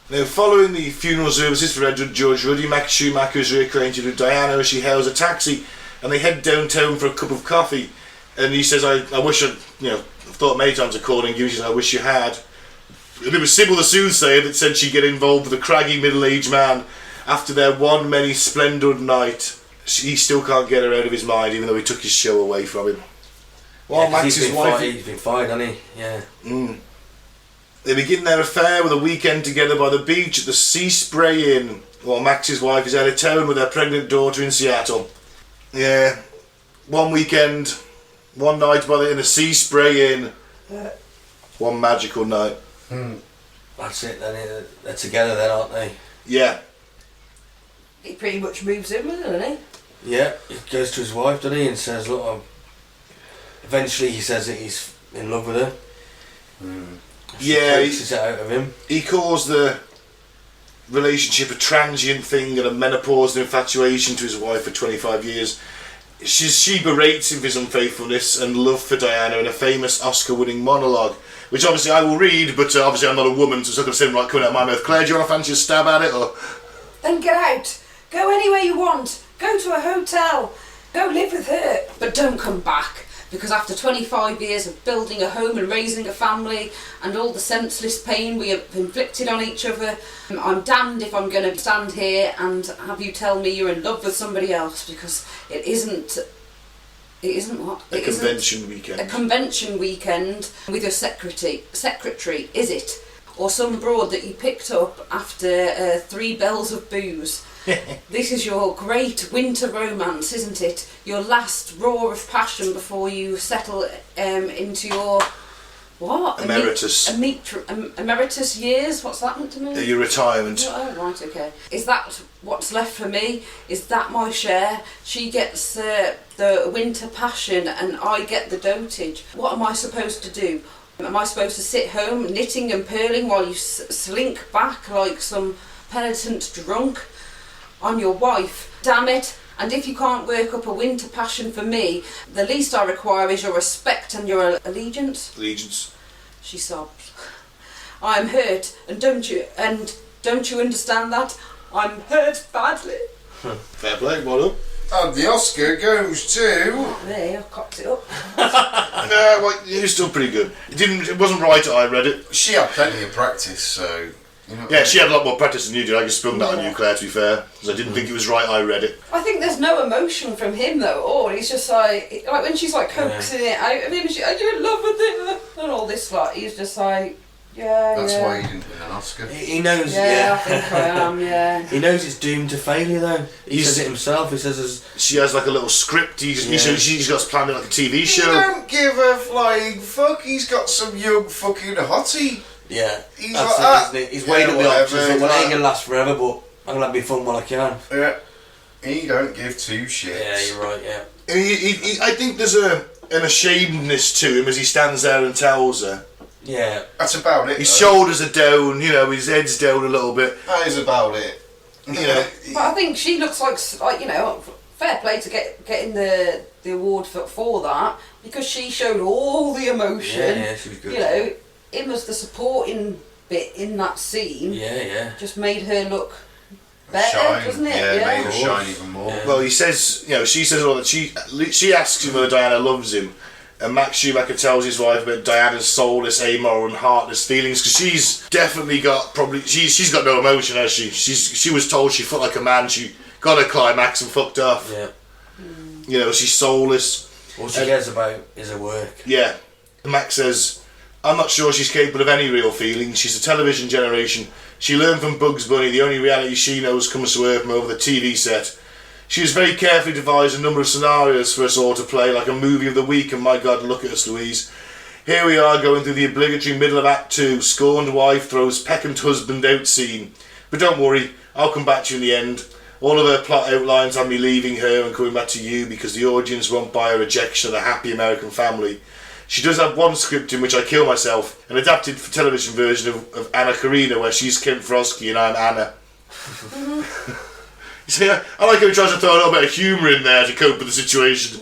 Now, following the funeral services for Edward George Ruddy, Max Schumacher is reacquainted with Diana as she hails a taxi, and they head downtown for a cup of coffee. And he says, I wish I'd, I've thought many times of calling you. She says, I wish you had. And it was Sybil the soothsayer that said she'd get involved with a craggy middle-aged man after their one many splendid night. He still can't get her out of his mind, even though he took his show away from him. Well, Yeah, 'cause Max's wife... he's been fired, hasn't he? Yeah. They begin their affair with a weekend together by the beach at the Sea Spray Inn, while Max's wife is out of town with her pregnant daughter in Seattle. Yeah, one weekend, one night in a Sea Spray Inn, one magical night. That's it, then. They're together then, aren't they? Yeah, He pretty much moves in with her, doesn't he? Yeah, he goes to his wife, doesn't he, and says, look, eventually he says that he's in love with her. She yeah. coaxes it out of him. He calls the relationship a transient thing and a menopausal infatuation to his wife for 25 years. She berates him for his unfaithfulness and love for Diana in a famous Oscar-winning monologue, which obviously I will read, but obviously I'm not a woman, so it's not going to seem right coming out of my mouth. Claire, do you want to fancy a stab at it? Or? Then get out. Go anywhere you want. Go to a hotel. Go live with her. But don't come back. Because after 25 years of building a home and raising a family and all the senseless pain we have inflicted on each other, I'm damned if I'm going to stand here and have you tell me you're in love with somebody else, because it isn't what? A convention weekend. A convention weekend with your secretary, is it? Or some broad that you picked up after 3 bells of booze. This is your great winter romance, isn't it? Your last roar of passion before you settle into your... What? Emeritus. Emeritus years? What's that meant to mean? Your retirement. Oh, right, okay. Is that what's left for me? Is that my share? She gets the winter passion and I get the dotage. What am I supposed to do? Am I supposed to sit home knitting and purling while you slink back like some penitent drunk on your wife? Damn it. And if you can't work up a winter passion for me, the least I require is your respect and your allegiance. Allegiance. She sobs. I am hurt, and don't you understand that? I'm hurt badly. Fair play, well done. And the Oscar goes to... There, I've cocked it up. No, well, it was still pretty good. It wasn't right that I read it. She had plenty of practice, so... You know, Yeah, she had a lot more practice than you did. I just sprung that on you, Claire, to be fair, because I didn't think it was right I read it. I think there's no emotion from him though at all. He's just like when she's like coaxing it out of him, are you in love with it? And all this lot, he's just like, yeah, That's yeah. why he didn't win an Oscar. He knows, Yeah, I think I am, yeah. He knows it's doomed to failure, though. He says it himself. He says, She has like a little script. She's got planned like a TV He show. don't give a flying fuck. He's got some young fucking hottie. yeah, He's that's like, it, isn't it? He's weighed up the whatever, options. Like, well, I ain't going to last forever, but I'm going to have me fun while I can. Yeah. He don't give 2 shits. Yeah, you're right, yeah. I think there's an ashamedness to him as he stands there and tells her. Yeah. That's about it. His though. shoulders are down, his head's down a little bit. That is about it. But I think she looks like fair play to getting the award for that, because she showed all the emotion. Yeah, she was good. Him as the supporting bit in that scene Yeah. just made her look better, Shine. doesn't it? Yeah, Yeah. made her shine even more. Yeah. Well, he says, she says all that. She asks him whether Diana loves him, and Max Schumacher tells his wife about Diana's soulless, amoral, and heartless feelings, because she's definitely got she's got no emotion, has she? She was told she felt like a man. She got a climax and fucked off. Yeah. She's soulless. All she cares about is her work. Yeah. Max says, I'm not sure she's capable of any real feelings. She's a television generation. She learned from Bugs Bunny. The only reality she knows comes to her from over the TV set. She has very carefully devised a number of scenarios for us all to play, like a movie of the week, and my God, look at us, Louise. Here we are going through the obligatory middle of Act 2, scorned wife throws peccant husband out scene. But don't worry, I'll come back to you in the end. All of her plot outlines have me leaving her and coming back to you because the audience won't buy a rejection of the happy American family. She does have one script in which I kill myself, an adapted for television version of Anna Karina, where she's Kim Frosky and I'm Anna. See, I like how he tries to throw a little bit of humour in there to cope with the situation.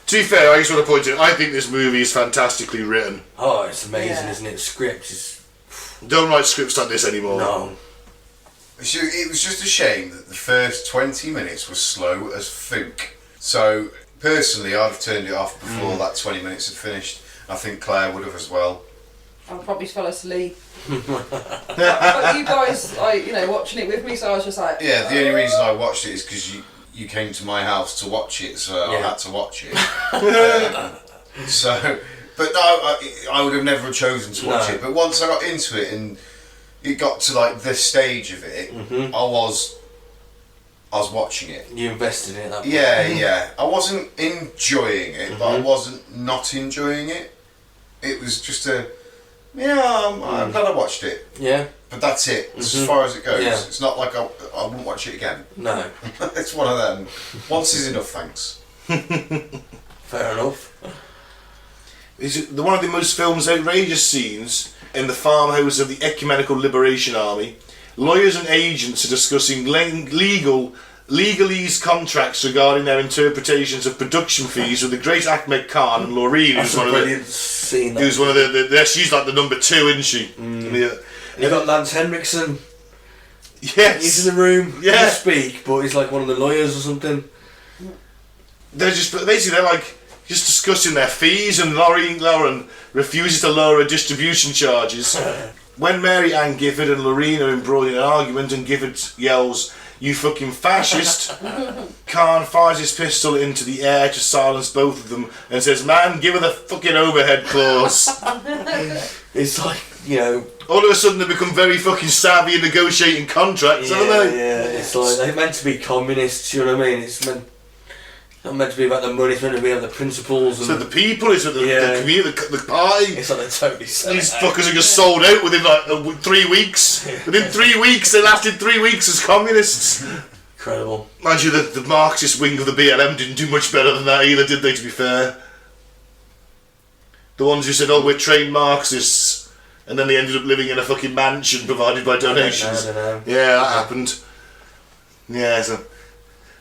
To be fair, I just want to point out, I think this movie is fantastically written. Oh, it's amazing, Yeah. isn't it? The script is... Don't write scripts like this anymore. No. It was just a shame that the first 20 minutes was slow as fuck. So, personally, I'd have turned it off before that 20 minutes had finished. I think Claire would have as well. I probably fell asleep. But you guys, watching it with me, so I was just like... Yeah, the only reason I watched it is because you came to my house to watch it, so I Yeah. had to watch it. But no, I would have never chosen to watch No. it. But once I got into it and it got to like this stage of it, I was watching it. You invested in it that point. Yeah. I wasn't enjoying it, but I wasn't not enjoying it. It was just I'm glad I watched it. Yeah? But that's it. It's as far as it goes. Yeah. It's not like I wouldn't watch it again. No. It's one of them. Once is enough, thanks. Fair enough. Is one of the most film's outrageous scenes in the farmhouse of the Ecumenical Liberation Army. Lawyers and agents are discussing legalese contracts regarding their interpretations of production fees with the great Ahmed Khan and Laureen, That's who's a one brilliant of scene. the, who's one of the she's like the number 2, isn't she? You got Lance Henriksen. Yes. He's in the room. He Yeah. doesn't speak, but he's like one of the lawyers or something. They're just basically just discussing their fees, and Lauren refuses to lower her distribution charges. When Mary Ann Gifford and Loreen are embroiled in an argument and Gifford yells, "You fucking fascist," Khan fires his pistol into the air to silence both of them and says, "Man, give her the fucking overhead clause." It's like, All of a sudden they become very fucking savvy in negotiating contracts, aren't they? Yeah, it's like they're meant to be communists, you know what I mean? It's not meant to be about the money, it's meant to be about the principles. And So the people, it's the community, the party. it's like they're totally set. These fuckers are just sold out within 3 weeks. Within 3 weeks, they lasted 3 weeks as communists. Incredible. Mind you, the Marxist wing of the BLM didn't do much better than that either, did they, to be fair? The ones who said, "Oh, we're trained Marxists," and then they ended up living in a fucking mansion provided by donations. I don't know. Yeah, that happened. Yeah, so...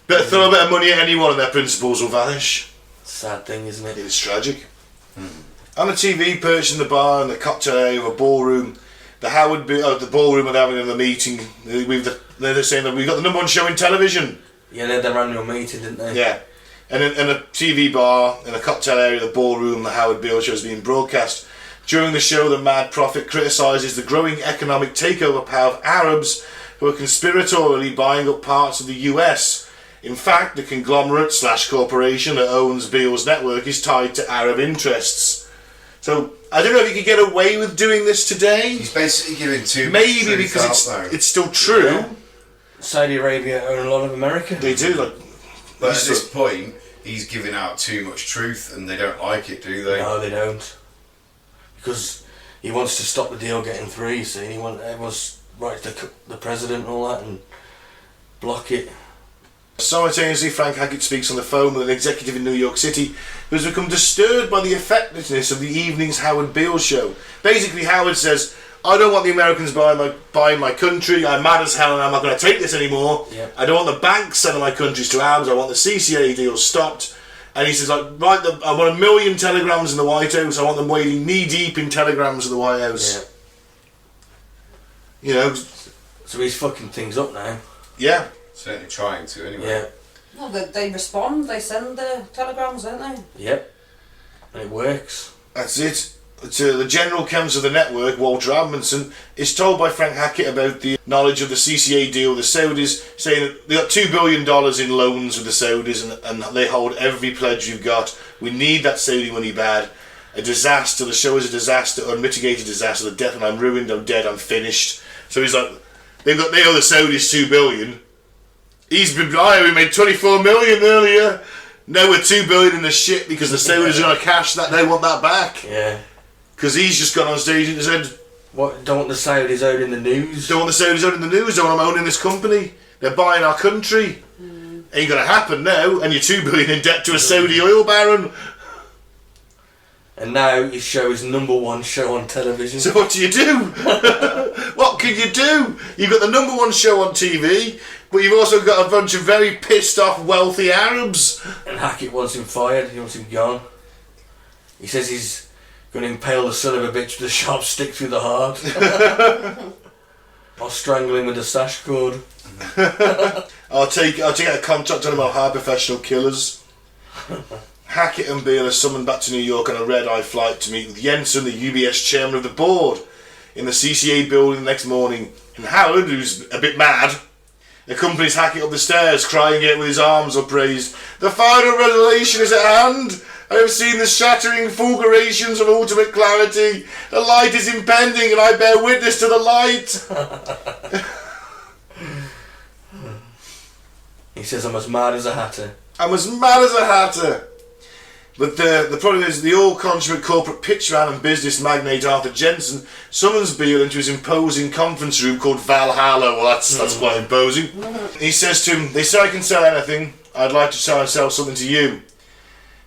throw a bit of money at anyone and their principles will vanish. Sad thing, isn't it? It's tragic. On the TV perched in the bar and the cocktail area of a ballroom, the ballroom are having a meeting. They're saying that we've got the number 1 show in television. Yeah, they had their annual meeting, didn't they? Yeah. And in a TV bar, in a cocktail area of the ballroom, the Howard Beale show is being broadcast. During the show, the Mad Prophet criticises the growing economic takeover power of Arabs who are conspiratorially buying up parts of the US. In fact, the conglomerate/corporation that owns Beale's network is tied to Arab interests. So, I don't know if you could get away with doing this today. He's basically giving too much Maybe truth because out, though. it's still true. Yeah. Saudi Arabia own a lot of America. They do, But at this point, he's giving out too much truth, and they don't like it, do they? No, they don't. Because he wants to stop the deal getting through, you see. Everyone's right to the president and all that and block it. Simultaneously, Frank Hackett speaks on the phone with an executive in New York City who has become disturbed by the effectiveness of the evening's Howard Beale show. Basically, Howard says, "I don't want the Americans buying my country. I'm mad as hell and I'm not going to take this anymore. Yep. I don't want the banks selling my countries to Arabs. I want the CCA deal stopped." And he says, I want 1 million telegrams in the White House. I want them wading knee deep in telegrams at the White House. You know, So he's fucking things up now. yeah. Certainly trying to, anyway. Yeah. Well, they respond, they send the telegrams, don't they? Yep. And it works. That's it. To the general counsel of the network, Walter Amundsen, is told by Frank Hackett about the knowledge of the CCA deal with the Saudis, saying that they got $2 billion in loans with the Saudis and they hold every pledge you've got. We need that Saudi money bad. A disaster, the show is a disaster, unmitigated disaster, the death, and I'm ruined, I'm dead, I'm finished. So he's like, they owe the Saudis $2 billion. He's been, we made 24 million earlier. Now we're 2 billion in the shit because the Saudis are going to cash that, they want that back. Yeah. Because he's just gone on stage and said, What? Don't want the Saudis out in the news? don't want the Saudis out in the news, don't want them owning this company. They're buying our country. Ain't going to happen now, and you're 2 billion in debt to a Saudi oil baron. And now his show is #1 show on television. So what do you do? What can you do? You've got the #1 show on TV, but you've also got a bunch of very pissed off wealthy Arabs. And Hackett wants him fired, he wants him gone. He says he's going to impale the son of a bitch with a sharp stick through the heart. I'll strangle him with a sash cord. I'll take out a contract on him, I'll hire professional killers. Hackett and Beale are summoned back to New York on a red-eye flight to meet with Jensen, the UBS chairman of the board, in the CCA building the next morning. And Howard, who's a bit mad, accompanies Hackett up the stairs, crying out with his arms upraised, "The final revelation is at hand! I have seen the shattering fulgurations of ultimate clarity. The light is impending and I bear witness to the light." He says, I'm as mad as a hatter. I'm as mad as a hatter. But the problem is the all-consummate corporate pitchman and business magnate Arthur Jensen summons Beale into his imposing conference room called Valhalla. Well, that's quite imposing. He says to him, "They say I can sell anything. I'd like to try and sell something to you."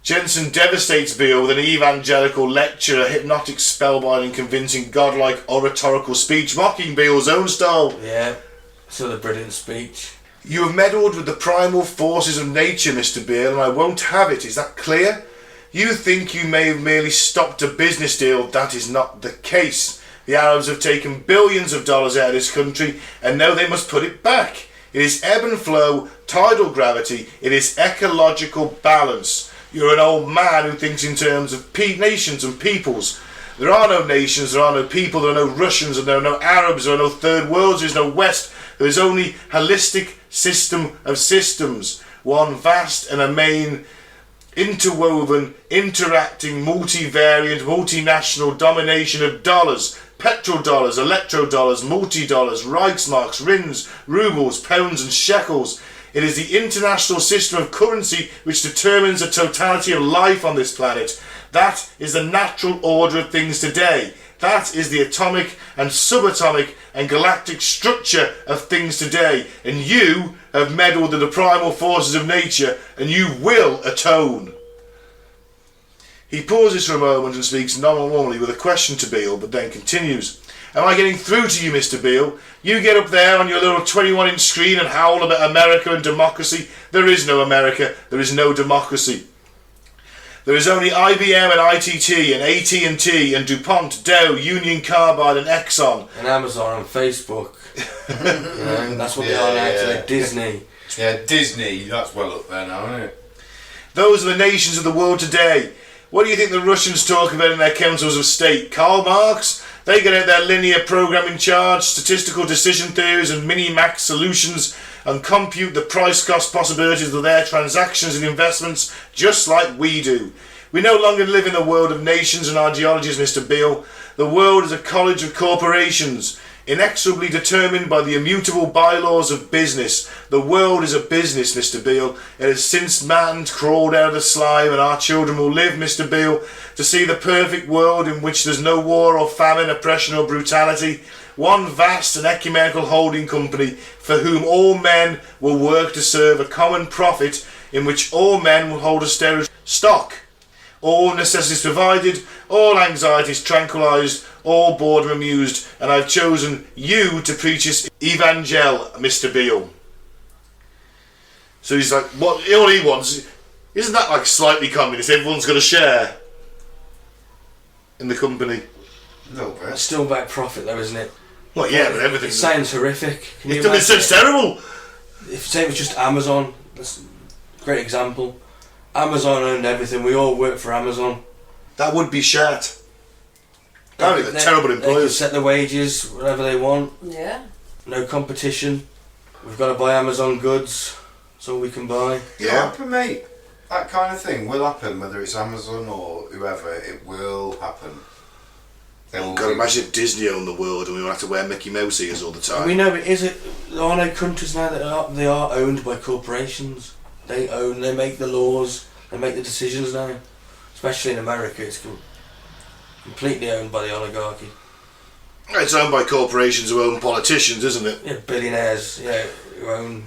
Jensen devastates Beale with an evangelical lecture, a hypnotic, spellbinding, convincing, godlike, oratorical speech, mocking Beale's own style. Yeah, so the brilliant speech. "You have meddled with the primal forces of nature, Mr. Beale, and I won't have it. Is that clear? You think you may have merely stopped a business deal. That is not the case. The Arabs have taken billions of dollars out of this country, and now they must put it back. It is ebb and flow, tidal gravity. It is ecological balance. You're an old man who thinks in terms of nations and peoples. There are no nations, there are no people, there are no Russians, and there are no Arabs, there are no third worlds, there is no West. There is only holistic system of systems, one vast and amain, interwoven, interacting, multivariant, multinational domination of dollars, petrodollars, electrodollars, multi-dollars, Reichsmarks, Rins, rubles, pounds and shekels. It is the international system of currency which determines the totality of life on this planet. That is the natural order of things today. That is the atomic and subatomic and galactic structure of things today. And you have meddled with the primal forces of nature, and you will atone." He pauses for a moment and speaks normally with a question to Beale, but then continues. "Am I getting through to you, Mr. Beale? You get up there on your little 21-inch screen and howl about America and democracy. There is no America. There is no democracy. There is only IBM and ITT and AT&T and DuPont, Dow, Union Carbide and Exxon. And Amazon and Facebook. You know, that's what they are now today. Disney. Yeah, Disney, that's well up there now, isn't it? Those are the nations of the world today. What do you think the Russians talk about in their councils of state? Karl Marx? They get out their linear programming charts, statistical decision theories and mini-max solutions and compute the price-cost possibilities of their transactions and investments just like we do. We no longer live in the world of nations and ideologies, Mr. Beale. The world is a college of corporations, inexorably determined by the immutable bylaws of business. The world is a business, Mr. Beale. It has since man crawled out of the slime, and our children will live, Mr. Beale, to see the perfect world in which there's no war or famine, oppression or brutality. One vast and ecumenical holding company for whom all men will work to serve a common profit, in which all men will hold a sterile stock. All necessities provided, all anxieties tranquilized, all boredom amused, and I've chosen you to preach this evangel, Mr. Beale." So he's like, what all he wants, isn't that like slightly communist? Everyone's got a share in the company. A little bit. It's still about profit though, isn't it? Well, yeah, but It everything. sounds horrific. Can you It sounds imagine? terrible. If say it was just Amazon, that's a great example. Amazon owned everything. We all work for Amazon. That would be shat. They're terrible They can employers. set the wages whatever they want. Yeah. No competition. We've got to buy Amazon goods. That's all we can buy. It'll Yeah. happen, mate. That kind of thing will happen, whether it's Amazon or whoever. It will happen. God, imagine if Disney owned the world and we would have to wear Mickey Mouse ears all the time. We know it is. There are no countries now that they are owned by corporations. They make the laws, they make the decisions now. Especially in America, it's completely owned by the oligarchy. It's owned by corporations who own politicians, isn't it? Yeah, billionaires, who own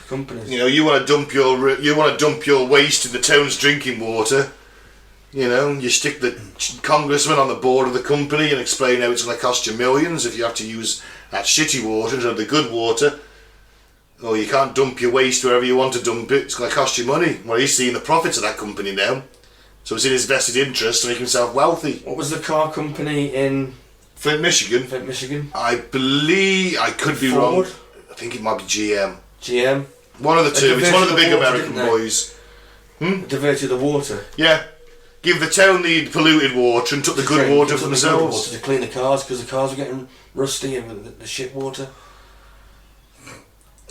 companies. You know, you want to dump your waste in the town's drinking water. You know, you stick the congressman on the board of the company and explain how it's going to cost you millions if you have to use that shitty water instead of the good water. Or you can't dump your waste wherever you want to dump it. It's going to cost you money. Well, he's seeing the profits of that company now. So it's in his vested interest to make himself wealthy. What was the car company in Flint, Michigan. Michigan? I believe, I could be wrong. Ford? I think it might be GM. GM? One of the two. It's one of the big Diverted the water, American didn't they? boys. Diverted the water. Yeah. Give the town the polluted water and took the good water for themselves. To clean the cars because the cars were getting rusty and the shit water.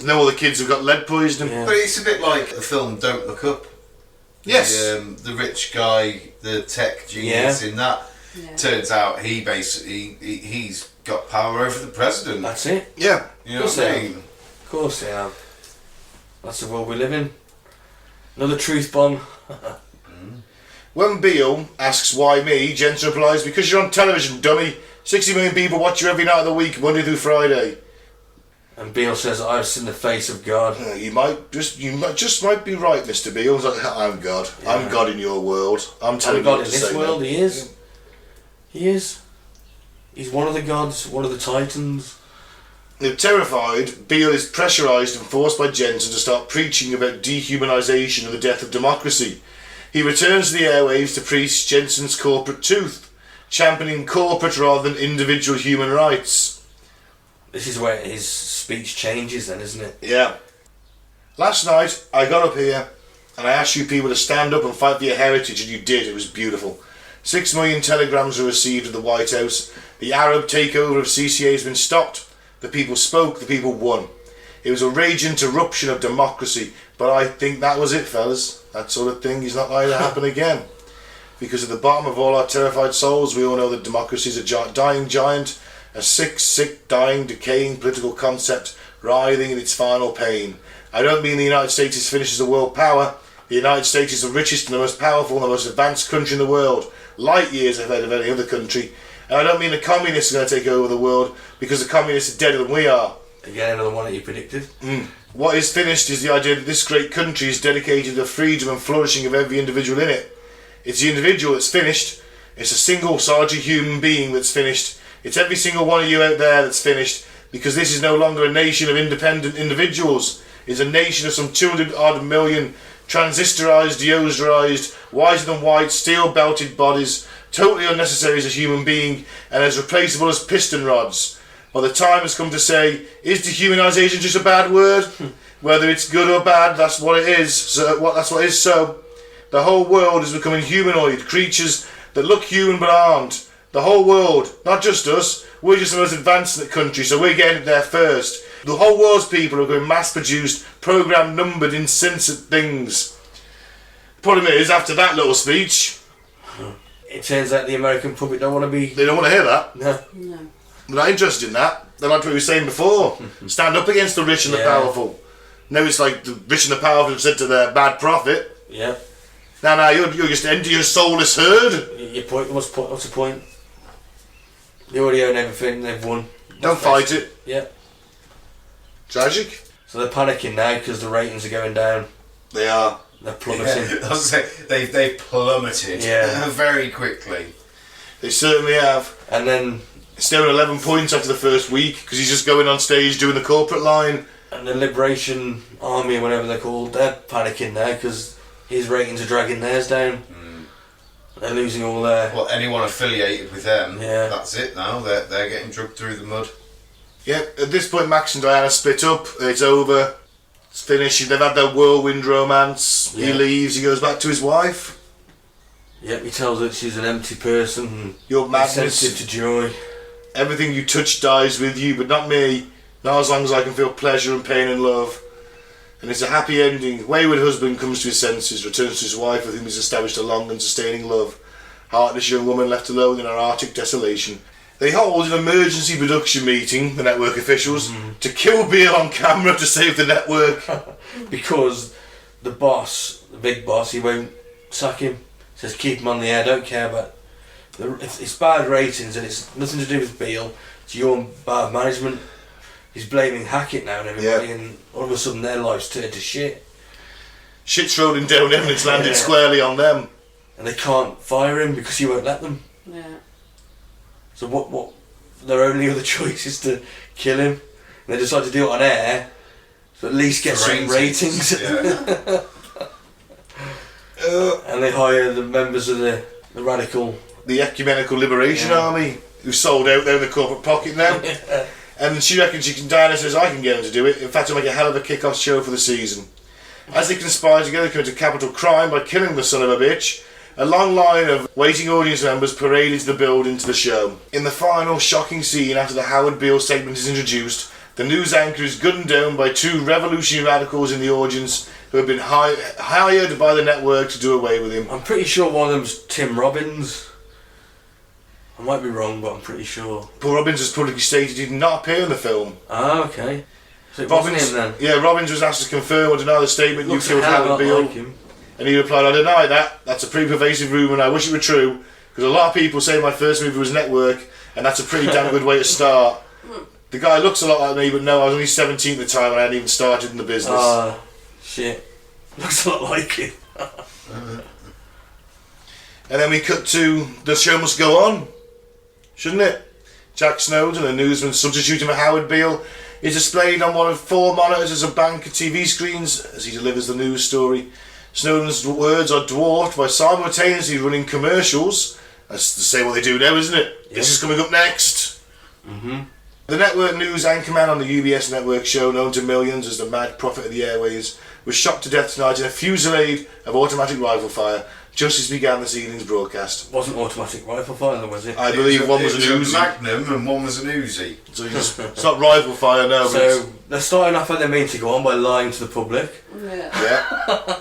Now all the kids have got lead poisoning. Yeah. But it's a bit like the film Don't Look Up. Yes. The rich guy, the tech genius in that. Yeah. Turns out he's got power over the president. That's it. Yeah. You know what I mean? Of course they have. That's the world we live in. Another truth bomb. When Beale asks why me, Jensen replies, because you're on television, dummy. 60 million people watch you every night of the week, Monday through Friday. And Beale says, I've seen the face of God. You might just be right, Mr. Beale. He's like, I'm God. Yeah. I'm God in your world. I'm telling And you God what in to this say world, now. he is. He is. He's one of the gods, one of the titans. Now, terrified, Beale is pressurised and forced by Jensen to start preaching about dehumanisation and the death of democracy. He returns to the airwaves to preach Jensen's corporate tooth, championing corporate rather than individual human rights. This is where his speech changes then, isn't it? Yeah. Last night, I got up here and I asked you people to stand up and fight for your heritage, and you did. It was beautiful. 6 million telegrams were received at the White House. The Arab takeover of CCA has been stopped. The people spoke, the people won. It was a raging eruption of democracy, but I think that was it, fellas. That sort of thing is not likely to happen again. Because at the bottom of all our terrified souls, we all know that democracy is a dying giant, a sick, dying, decaying political concept, writhing in its final pain. I don't mean the United States is finished as a world power. The United States is the richest and the most powerful and the most advanced country in the world, light years ahead of any other country. And I don't mean the communists are going to take over the world, because the communists are deader than we are. Again, another one that you predicted. What is finished is the idea that this great country is dedicated to the freedom and flourishing of every individual in it. It's the individual that's finished. It's a single solitary human being that's finished. It's every single one of you out there that's finished, because this is no longer a nation of independent individuals. It's a nation of some 200 odd million transistorized, deodorized, wiser than white, steel-belted bodies, totally unnecessary as a human being and as replaceable as piston rods. Well, the time has come to say, is dehumanization just a bad word? Whether it's good or bad, that's what it is. That's what it is. So, the whole world is becoming humanoid, creatures that look human but aren't. The whole world, not just us. We're just the most advanced in the country, so we're getting it there first. The whole world's people are going mass-produced, programmed, numbered, insensate things. The problem is, after that little speech, It turns out the American public don't want to be... they don't want to hear that. No. No. They're not interested in that. They like what we were saying before. Stand up against the rich and the Yeah. powerful. Now it's like the rich and the powerful have said to their bad prophet, Yeah. now you're just enter your soulless herd. Your point, what's the point? They already own everything, they've won. Don't fight it. Yeah. Tragic. So they're panicking now because the ratings are going down. They are. They're plummeting. I was saying, they've plummeted very quickly. They certainly have. And then It's still at 11 points after the first week because he's just going on stage doing the corporate line. and the Liberation Army, or whatever they're called, they're panicking now because his ratings are dragging theirs down. They're losing all their... Well, anyone affiliated with them, Yeah. that's it now. They're getting dragged through the mud. Yeah, at this point Max and Diana split up, it's over, it's finished, they've had their whirlwind romance, he Yeah. leaves, he goes back to his wife. Yep, he tells her that she's an empty person and Your madness, sensitive to joy. everything you touch dies with you, but not me, not as long as I can feel pleasure and pain and love. And it's a happy ending. Wayward husband comes to his senses, returns to his wife with whom he's established a long and sustaining love. Heartless young woman left alone in her Arctic desolation. They hold an emergency production meeting, the network officials, to kill Beale on camera to save the network. Because the boss, the big boss, he won't sack him. Says keep him on the air, don't care about... It's bad ratings and it's nothing to do with Beale. It's your bad management. He's blaming Hackett now and everybody, and all of a sudden their lives turned to shit. Shit's rolling down and it's landed squarely on them. And they can't fire him because he won't let them. Yeah. So what their only other choice is to kill him. And they decide to do it on air, so at least get some ratings. Yeah. And they hire the members of the radical... The Ecumenical Liberation Army, who sold out there in the corporate pocket now. And she reckons Diana says, I can get him to do it. In fact, I'll make a hell of a kick-off show for the season. As they conspire together to commit a capital crime by killing the son of a bitch, a long line of waiting audience members parade into the building to the show. In the final shocking scene after the Howard Beale segment is introduced, the news anchor is gunned down by two revolutionary radicals in the audience who have been hired by the network to do away with him. I'm pretty sure one of them's Tim Robbins. I might be wrong, but I'm pretty sure. Paul Robbins has publicly stated he did not appear in the film. Ah, okay. So it wasn't him then? Yeah, Robbins was asked to confirm or deny the statement, Looks you killed a hell of a Howard lot Beale. like him. And he replied, I deny that. That's a pretty pervasive rumour and I wish it were true, because a lot of people say my first movie was Network, and that's a pretty damn good way to start. The guy looks a lot like me, but no, I was only 17 at the time and I hadn't even started in the business. Ah, shit. Looks a lot like him. And then we cut to The Show Must Go On, shouldn't it? Jack Snowden, a newsman substituting for Howard Beale, is displayed on one of 4 monitors as a bank of TV screens as he delivers the news story. Snowden's words are dwarfed by simultaneously running commercials. That's to say what they do now, isn't it? Yep. This is coming up next. Mm-hmm. The network news anchorman on the UBS network show, known to millions as the Mad Prophet of the Airways, was shot to death tonight in a fusillade of automatic rifle fire just as began this evening's broadcast. Wasn't automatic rifle fire, was it? I believe one was an It Uzi. Magnum and one was an Uzi. So it's not rifle fire, no. But So they're starting off how they mean to go on by lying to the public. Yeah.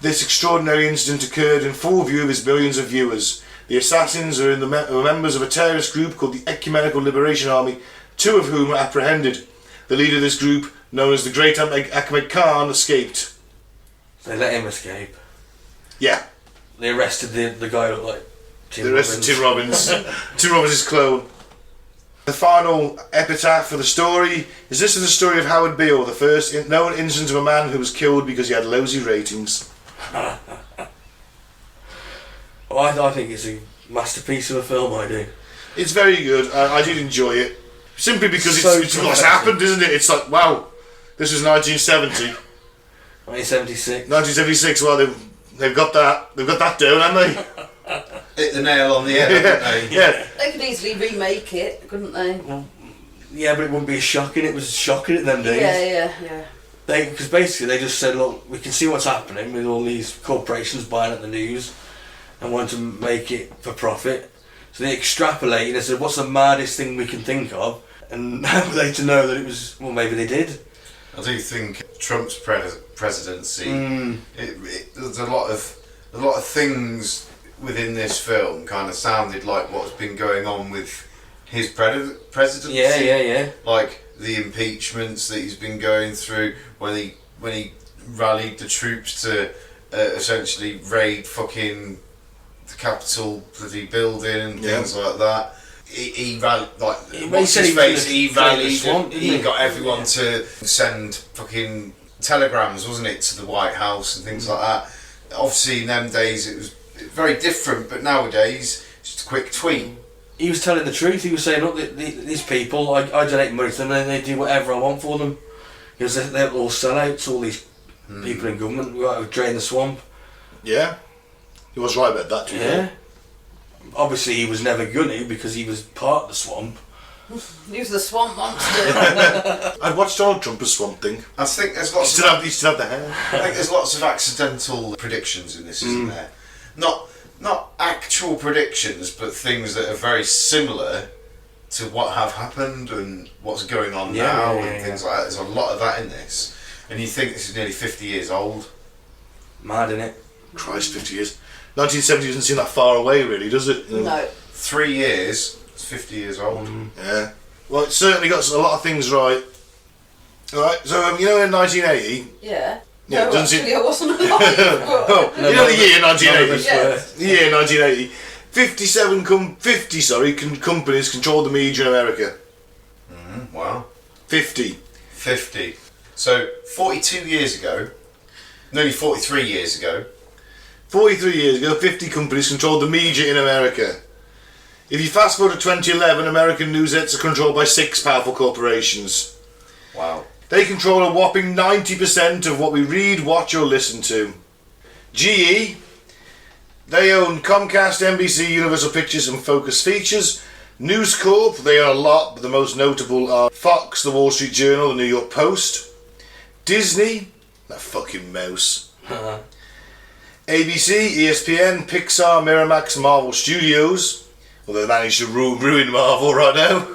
This extraordinary incident occurred in full view of his millions of viewers. The assassins are members of a terrorist group called the Ecumenical Liberation Army, 2 of whom were apprehended. The leader of this group, known as the Great Ahmed Khan, escaped. They let him escape. Yeah, They arrested the guy who looked like Tim the rest of Tim Robbins. Robbins. Tim Robbins' clone. The final epitaph for the story is this is the story of Howard Beale, the first known incident of a man who was killed because he had lousy ratings. Well, I think it's a masterpiece of a film, I do. It's very good. I did enjoy it. Simply because So it's what's dramatic. happened, isn't it? It's like, wow, this was 1970. 1976. 1976, well, they've got that down, haven't they? Hit the nail on the head, haven't they? Yeah. They could easily remake it, couldn't they? Yeah, but it wouldn't be as shocking. It was shocking in them days. Yeah. Because basically they just said, look, we can see what's happening with all these corporations buying at the news and wanting to make it for profit. So they extrapolated and they said, what's the maddest thing we can think of? And how were they to know that it was, well, maybe they did. I do think Trump's presidency, there's a lot of things within this film kind of sounded like what's been going on with his presidency. Yeah. Like the impeachments that he's been going through when he rallied the troops to essentially raid fucking the Capitol bloody building and things like that. He rallied, like, what's his face? He rallied, swamp, he got everyone to send fucking telegrams, wasn't it, to the White House and things like that. Obviously in them days it was very different, but nowadays it's just a quick tweet. He was telling the truth. He was saying, look, these people, I donate money to them and they do whatever I want for them. Because they're all sellouts, all these people in government, we've got to drain the swamp. Yeah. He was right about that, too. Yeah. Obviously he was never going to because he was part of the swamp. Use the swamp monster. I'd watch Donald Trump as Swamp Thing. I think there's He lots still have the hair. I think there's lots of accidental predictions in this, isn't there? Not actual predictions, but things that are very similar to what have happened and what's going on now and things like that. There's a lot of that in this. And you think this is nearly 50 years old. Mad, innit? Christ, 50 years. 1970 doesn't seem that far away, really, does it? No. 3 years, it's 50 years old. Yeah. Well, it certainly got a lot of things right. Alright, so you know in 1980... Yeah. Yeah, No, doesn't actually, seem- I wasn't alive. Oh, No, you know no, the year no, 1980? Yes. The year 1980. 50 companies controlled the media in America. Wow. 50. 50. So, 42 years ago, nearly 43 years ago, 43 years ago, 50 companies controlled the media in America. If you fast forward to 2011, American news outlets are controlled by 6 powerful corporations. wow. They control a whopping 90% of what we read, watch or listen to. GE, they own Comcast, NBC, Universal Pictures and Focus Features. News Corp, they own a lot, but the most notable are Fox, The Wall Street Journal, The New York Post. Disney, that fucking mouse. ABC, ESPN, Pixar, Miramax, Marvel Studios. Well, they managed to ruin Marvel right now.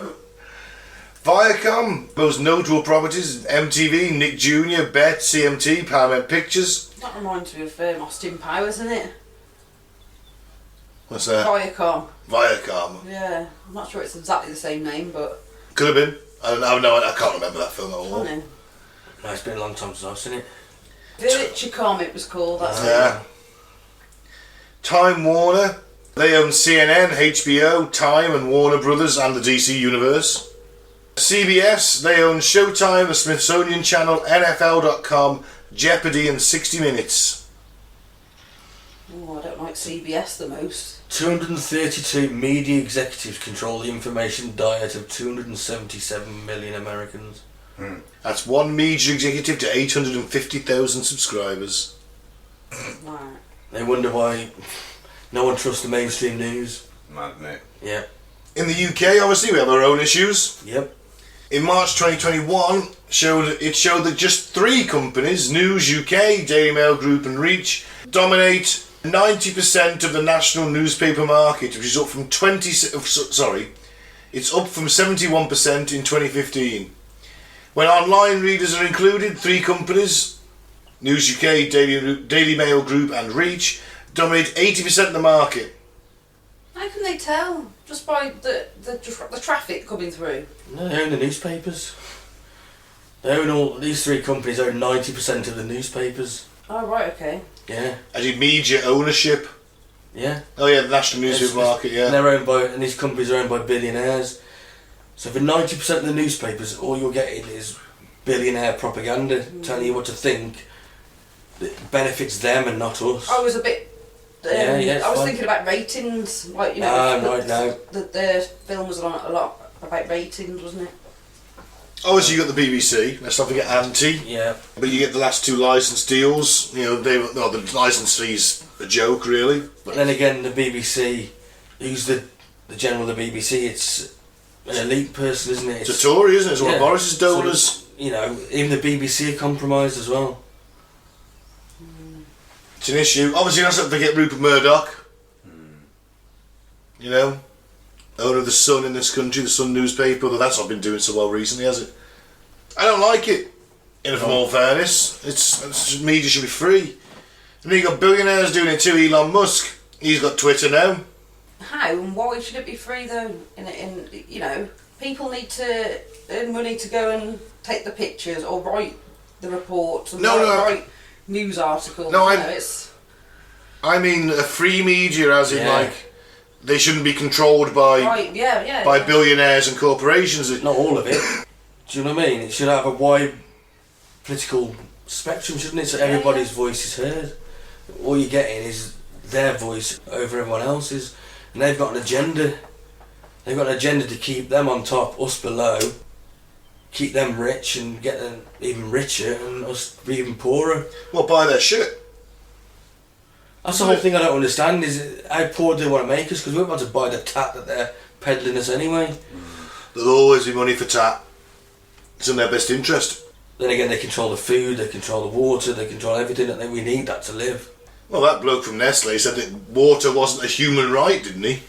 Viacom, most notable properties, MTV, Nick Jr., Bet, CMT, Paramount Pictures. That reminds me of Austin Powers, isn't it? What's that? Viacom. Viacom. Yeah. I'm not sure it's exactly the same name, but... Could have been. I don't know. I can't remember that film at I all. don't know. No, it's been a long time since I've seen it. Virtuecom it was called, that's it. Yeah. Time Warner. They own CNN, HBO, Time and Warner Brothers and the DC Universe. CBS, they own Showtime, the Smithsonian Channel, NFL.com, Jeopardy and 60 Minutes. Oh, I don't like CBS the most. 232 media executives control the information diet of 277 million Americans. That's one media executive to 850,000 subscribers. Right. They wonder why no one trusts the mainstream news. Mad, mate. Yeah. In the UK, obviously, we have our own issues. Yep. In March 2021, it showed that just 3 companies, News UK, Daily Mail Group and Reach, dominate 90% of the national newspaper market, which is up from it's up from 71% in 2015. When online readers are included, 3 companies, News UK, Daily Mail Group and Reach, dominate 80% of the market. How can they tell? Just by the traffic coming through? No, they own the newspapers. They own these 3 companies own 90% of the newspapers. Oh, right, okay. Yeah. As in media ownership. Yeah. Oh yeah, the national newspaper market, yeah. And they're owned by, and these companies are owned by billionaires. So for 90% of the newspapers, all you're getting is billionaire propaganda telling you what to think that benefits them and not us. I was a bit... Yeah, it's I was fine. thinking about ratings, like, you know... Right now. The film was on a lot about ratings, wasn't it? Obviously, you got the BBC. Let's not forget Anti. Yeah. But you get the last 2 license deals. You know, the license fee's a joke, really. But then again, the BBC, who's the general of the BBC? It's an elite person, isn't it? It's a Tory, isn't it? It's one of Yeah. Boris's donors. So, you know, even the BBC are compromised as well. It's an issue. Obviously, let's not forget Rupert Murdoch. You know, owner of the Sun in this country, the Sun newspaper. But that's not been doing so well recently, has it? I don't like it. In all fairness, it's media should be free. And then you got billionaires doing it too. Elon Musk. He's got Twitter now. How and why should it be free though? In you know, people need to earn money to go and take the pictures or write the reports and write news articles. No, I mean a free media, as in like they shouldn't be controlled by billionaires and corporations. Not all of it. Do you know what I mean? It should have a wide political spectrum, shouldn't it? So everybody's voice is heard. All you're getting is their voice over everyone else's, and they've got an agenda. They've got an agenda to keep them on top, us below, keep them rich and get them even richer, and us be even poorer. Well, buy their shit. That's the whole thing I don't understand, is how poor do they want to make us, because we're about to buy the tat that they're peddling us anyway. There'll always be money for tat. It's in their best interest. Then again, they control the food, they control the water, they control everything that we need that to live. Well, that bloke from Nestle said that water wasn't a human right, didn't he?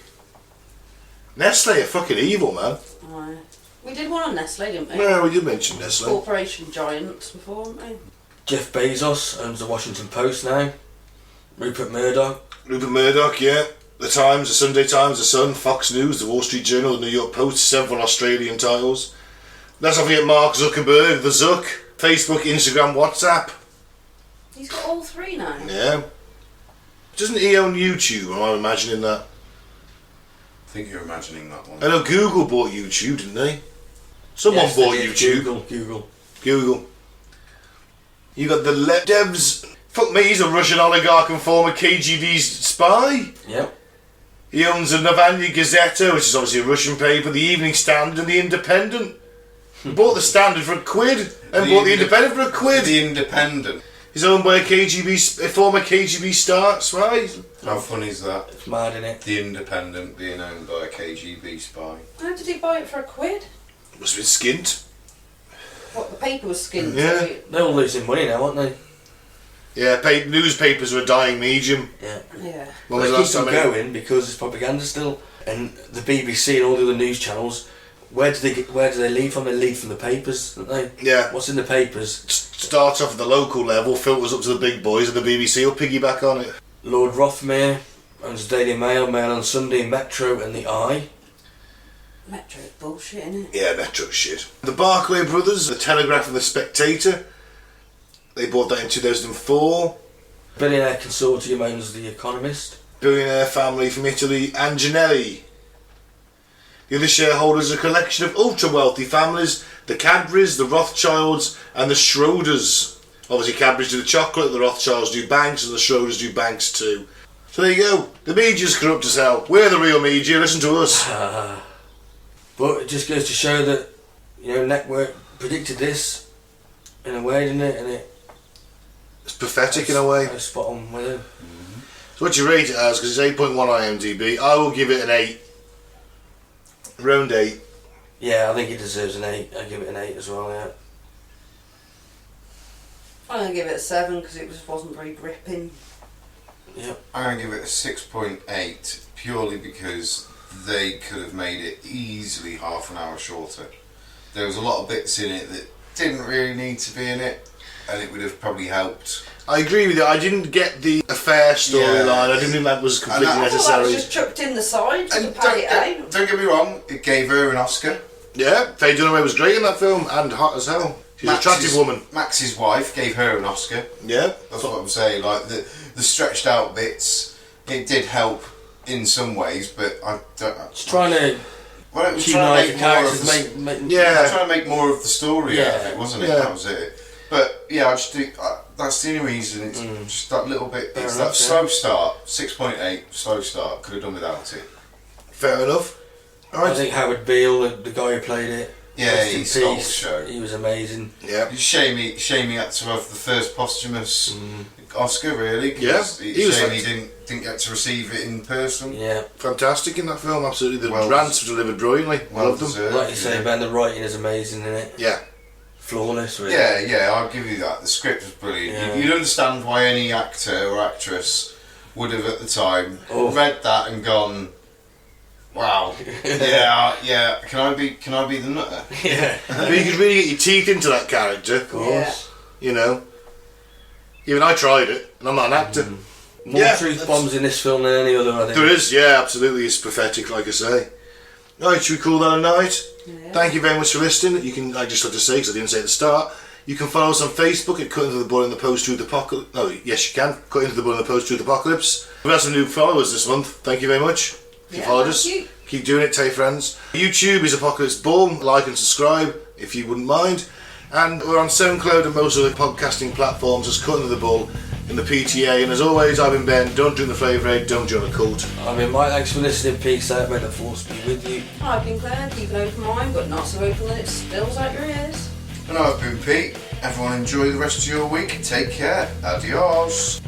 Nestle are fucking evil, man. Aye. We did one on Nestle, didn't we? No, we did mention Nestle. Corporation giants before, haven't we? Jeff Bezos owns the Washington Post now. Rupert Murdoch, yeah. The Times, the Sunday Times, the Sun, Fox News, the Wall Street Journal, the New York Post, several Australian titles. Let's not forget Mark Zuckerberg, the Zuck, Facebook, Instagram, WhatsApp. He's got all three now. Yeah. Doesn't he own YouTube? Am I imagining that? I think you're imagining that one. I know Google bought YouTube, didn't they? Someone Yes, bought they did. YouTube. Google. You got the devs. Fuck me, he's a Russian oligarch and former KGB spy. Yep. He owns the Novaya Gazeta, which is obviously a Russian paper, the Evening Standard and the Independent. He bought the Standard for £1 and bought the Independent for £1. The Independent. He's owned by a former KGB spy. How funny is that? It's mad, isn't it? The Independent being owned by a KGB spy. How did he buy it for £1? Must have been skint. What, the paper was skinned? Yeah. So They're all losing money now, aren't they? Yeah, newspapers are a dying medium. Yeah. yeah. When was They the keep last them time going because it's propaganda still. And the BBC and all the other news channels, where do they lead from? They lead from the papers, don't they? Yeah. What's in the papers? Starts off at the local level, filters up to the big boys, and the BBC will piggyback on it. Lord Rothmere owns the Daily Mail, Mail on Sunday, Metro and the Eye. Metro's bullshit, isn't it? Yeah, Metro shit. The Barclay brothers, the Telegraph and the Spectator, they bought that in 2004. Billionaire Consortium owns The Economist. Billionaire family from Italy, Anginelli. The other shareholders are a collection of ultra-wealthy families, the Cadburys, the Rothschilds and the Schroders. Obviously Cadburys do the chocolate, the Rothschilds do banks and the Schroders do banks too. So there you go. The media's corrupt as hell. We're the real media, listen to us. But it just goes to show that, Network predicted this in a way, didn't it? And It's pathetic in a way. it's spot on with it. So what do you rate it as? Because it's 8.1 IMDb. I will give it an 8. Around 8. Yeah, I think it deserves an 8. I give it an 8 as well, yeah. I'm going to give it a 7 because it wasn't very gripping. Yep. I'm going to give it a 6.8 purely because they could have made it easily half an hour shorter. There was a lot of bits in it that didn't really need to be in it, and it would have probably helped. I agree with you. I didn't get the affair storyline. Yeah. I didn't think that was completely I thought that necessary. was just chucked in the side to And pay it out. don't get me wrong, it gave her an Oscar. Yeah, Faye Dunaway was great in that film and hot as hell. She's an attractive woman. Max's wife gave her an Oscar. Yeah. That's what I'm saying. Like the stretched out bits, it did help in some ways, but I don't. Just trying to Well, it was humanise trying the to make more of characters, the, make Yeah. trying to make more of the story out of Yeah. it, wasn't it? Yeah. That was it. But yeah, I just think that's the only reason. It's just that little bit. Fair It's enough, that slow start. 6.8 slow start. Could have done without it. Fair enough. I Alright. think Howard Beale, the guy who played it, Yeah, rest in he stole the peace, show. he was amazing. Yeah. It's shame he had to have the first posthumous Oscar, really. 'Cause Yeah, it's he was shame like- he didn't get to receive it in person. Yeah, Fantastic in that film, absolutely. The Well rants were delivered brilliantly. Well Loved them. deserved. like you say, Ben, the writing is amazing in it. Yeah. Flawless, really. Yeah, I'll give you that. The script was brilliant. Yeah. You'd understand why any actor or actress would have at the time read that and gone, "Wow, yeah. Can I be the nutter?" Yeah, But you could really get your teeth into that character, of course. you know. Even I tried it, and I'm not an actor. More Yeah, truth that's- bombs in this film than any other, I think. There is, yeah, absolutely. It's pathetic, like I say. Right, should we call that a night? Yeah. Thank you very much for listening. You can, I just had to say, because I didn't say at the start, you can follow us on Facebook at Cutting to the Bull in the Post Truth Apocalypse. No, yes, you can. Cutting to the Bull in the Post Truth Apocalypse. We've had some new followers this month. Thank you very much. If you Yeah, followed thank us, you. keep doing it, tell your friends. YouTube is Apocalypse Bull. Like and subscribe if you wouldn't mind. And we're on SoundCloud and most other podcasting platforms as Cutting to the Bull in the PTA. And as always, I've been Ben. Don't drink the flavour aid, don't join a cult. I mean, Mike, thanks for listening. Peace out. May the force be with you. I've been Claire, keep an open mind, but not so open that it spills out your ears. And I've been Pete. Everyone enjoy the rest of your week. Take care. Adios.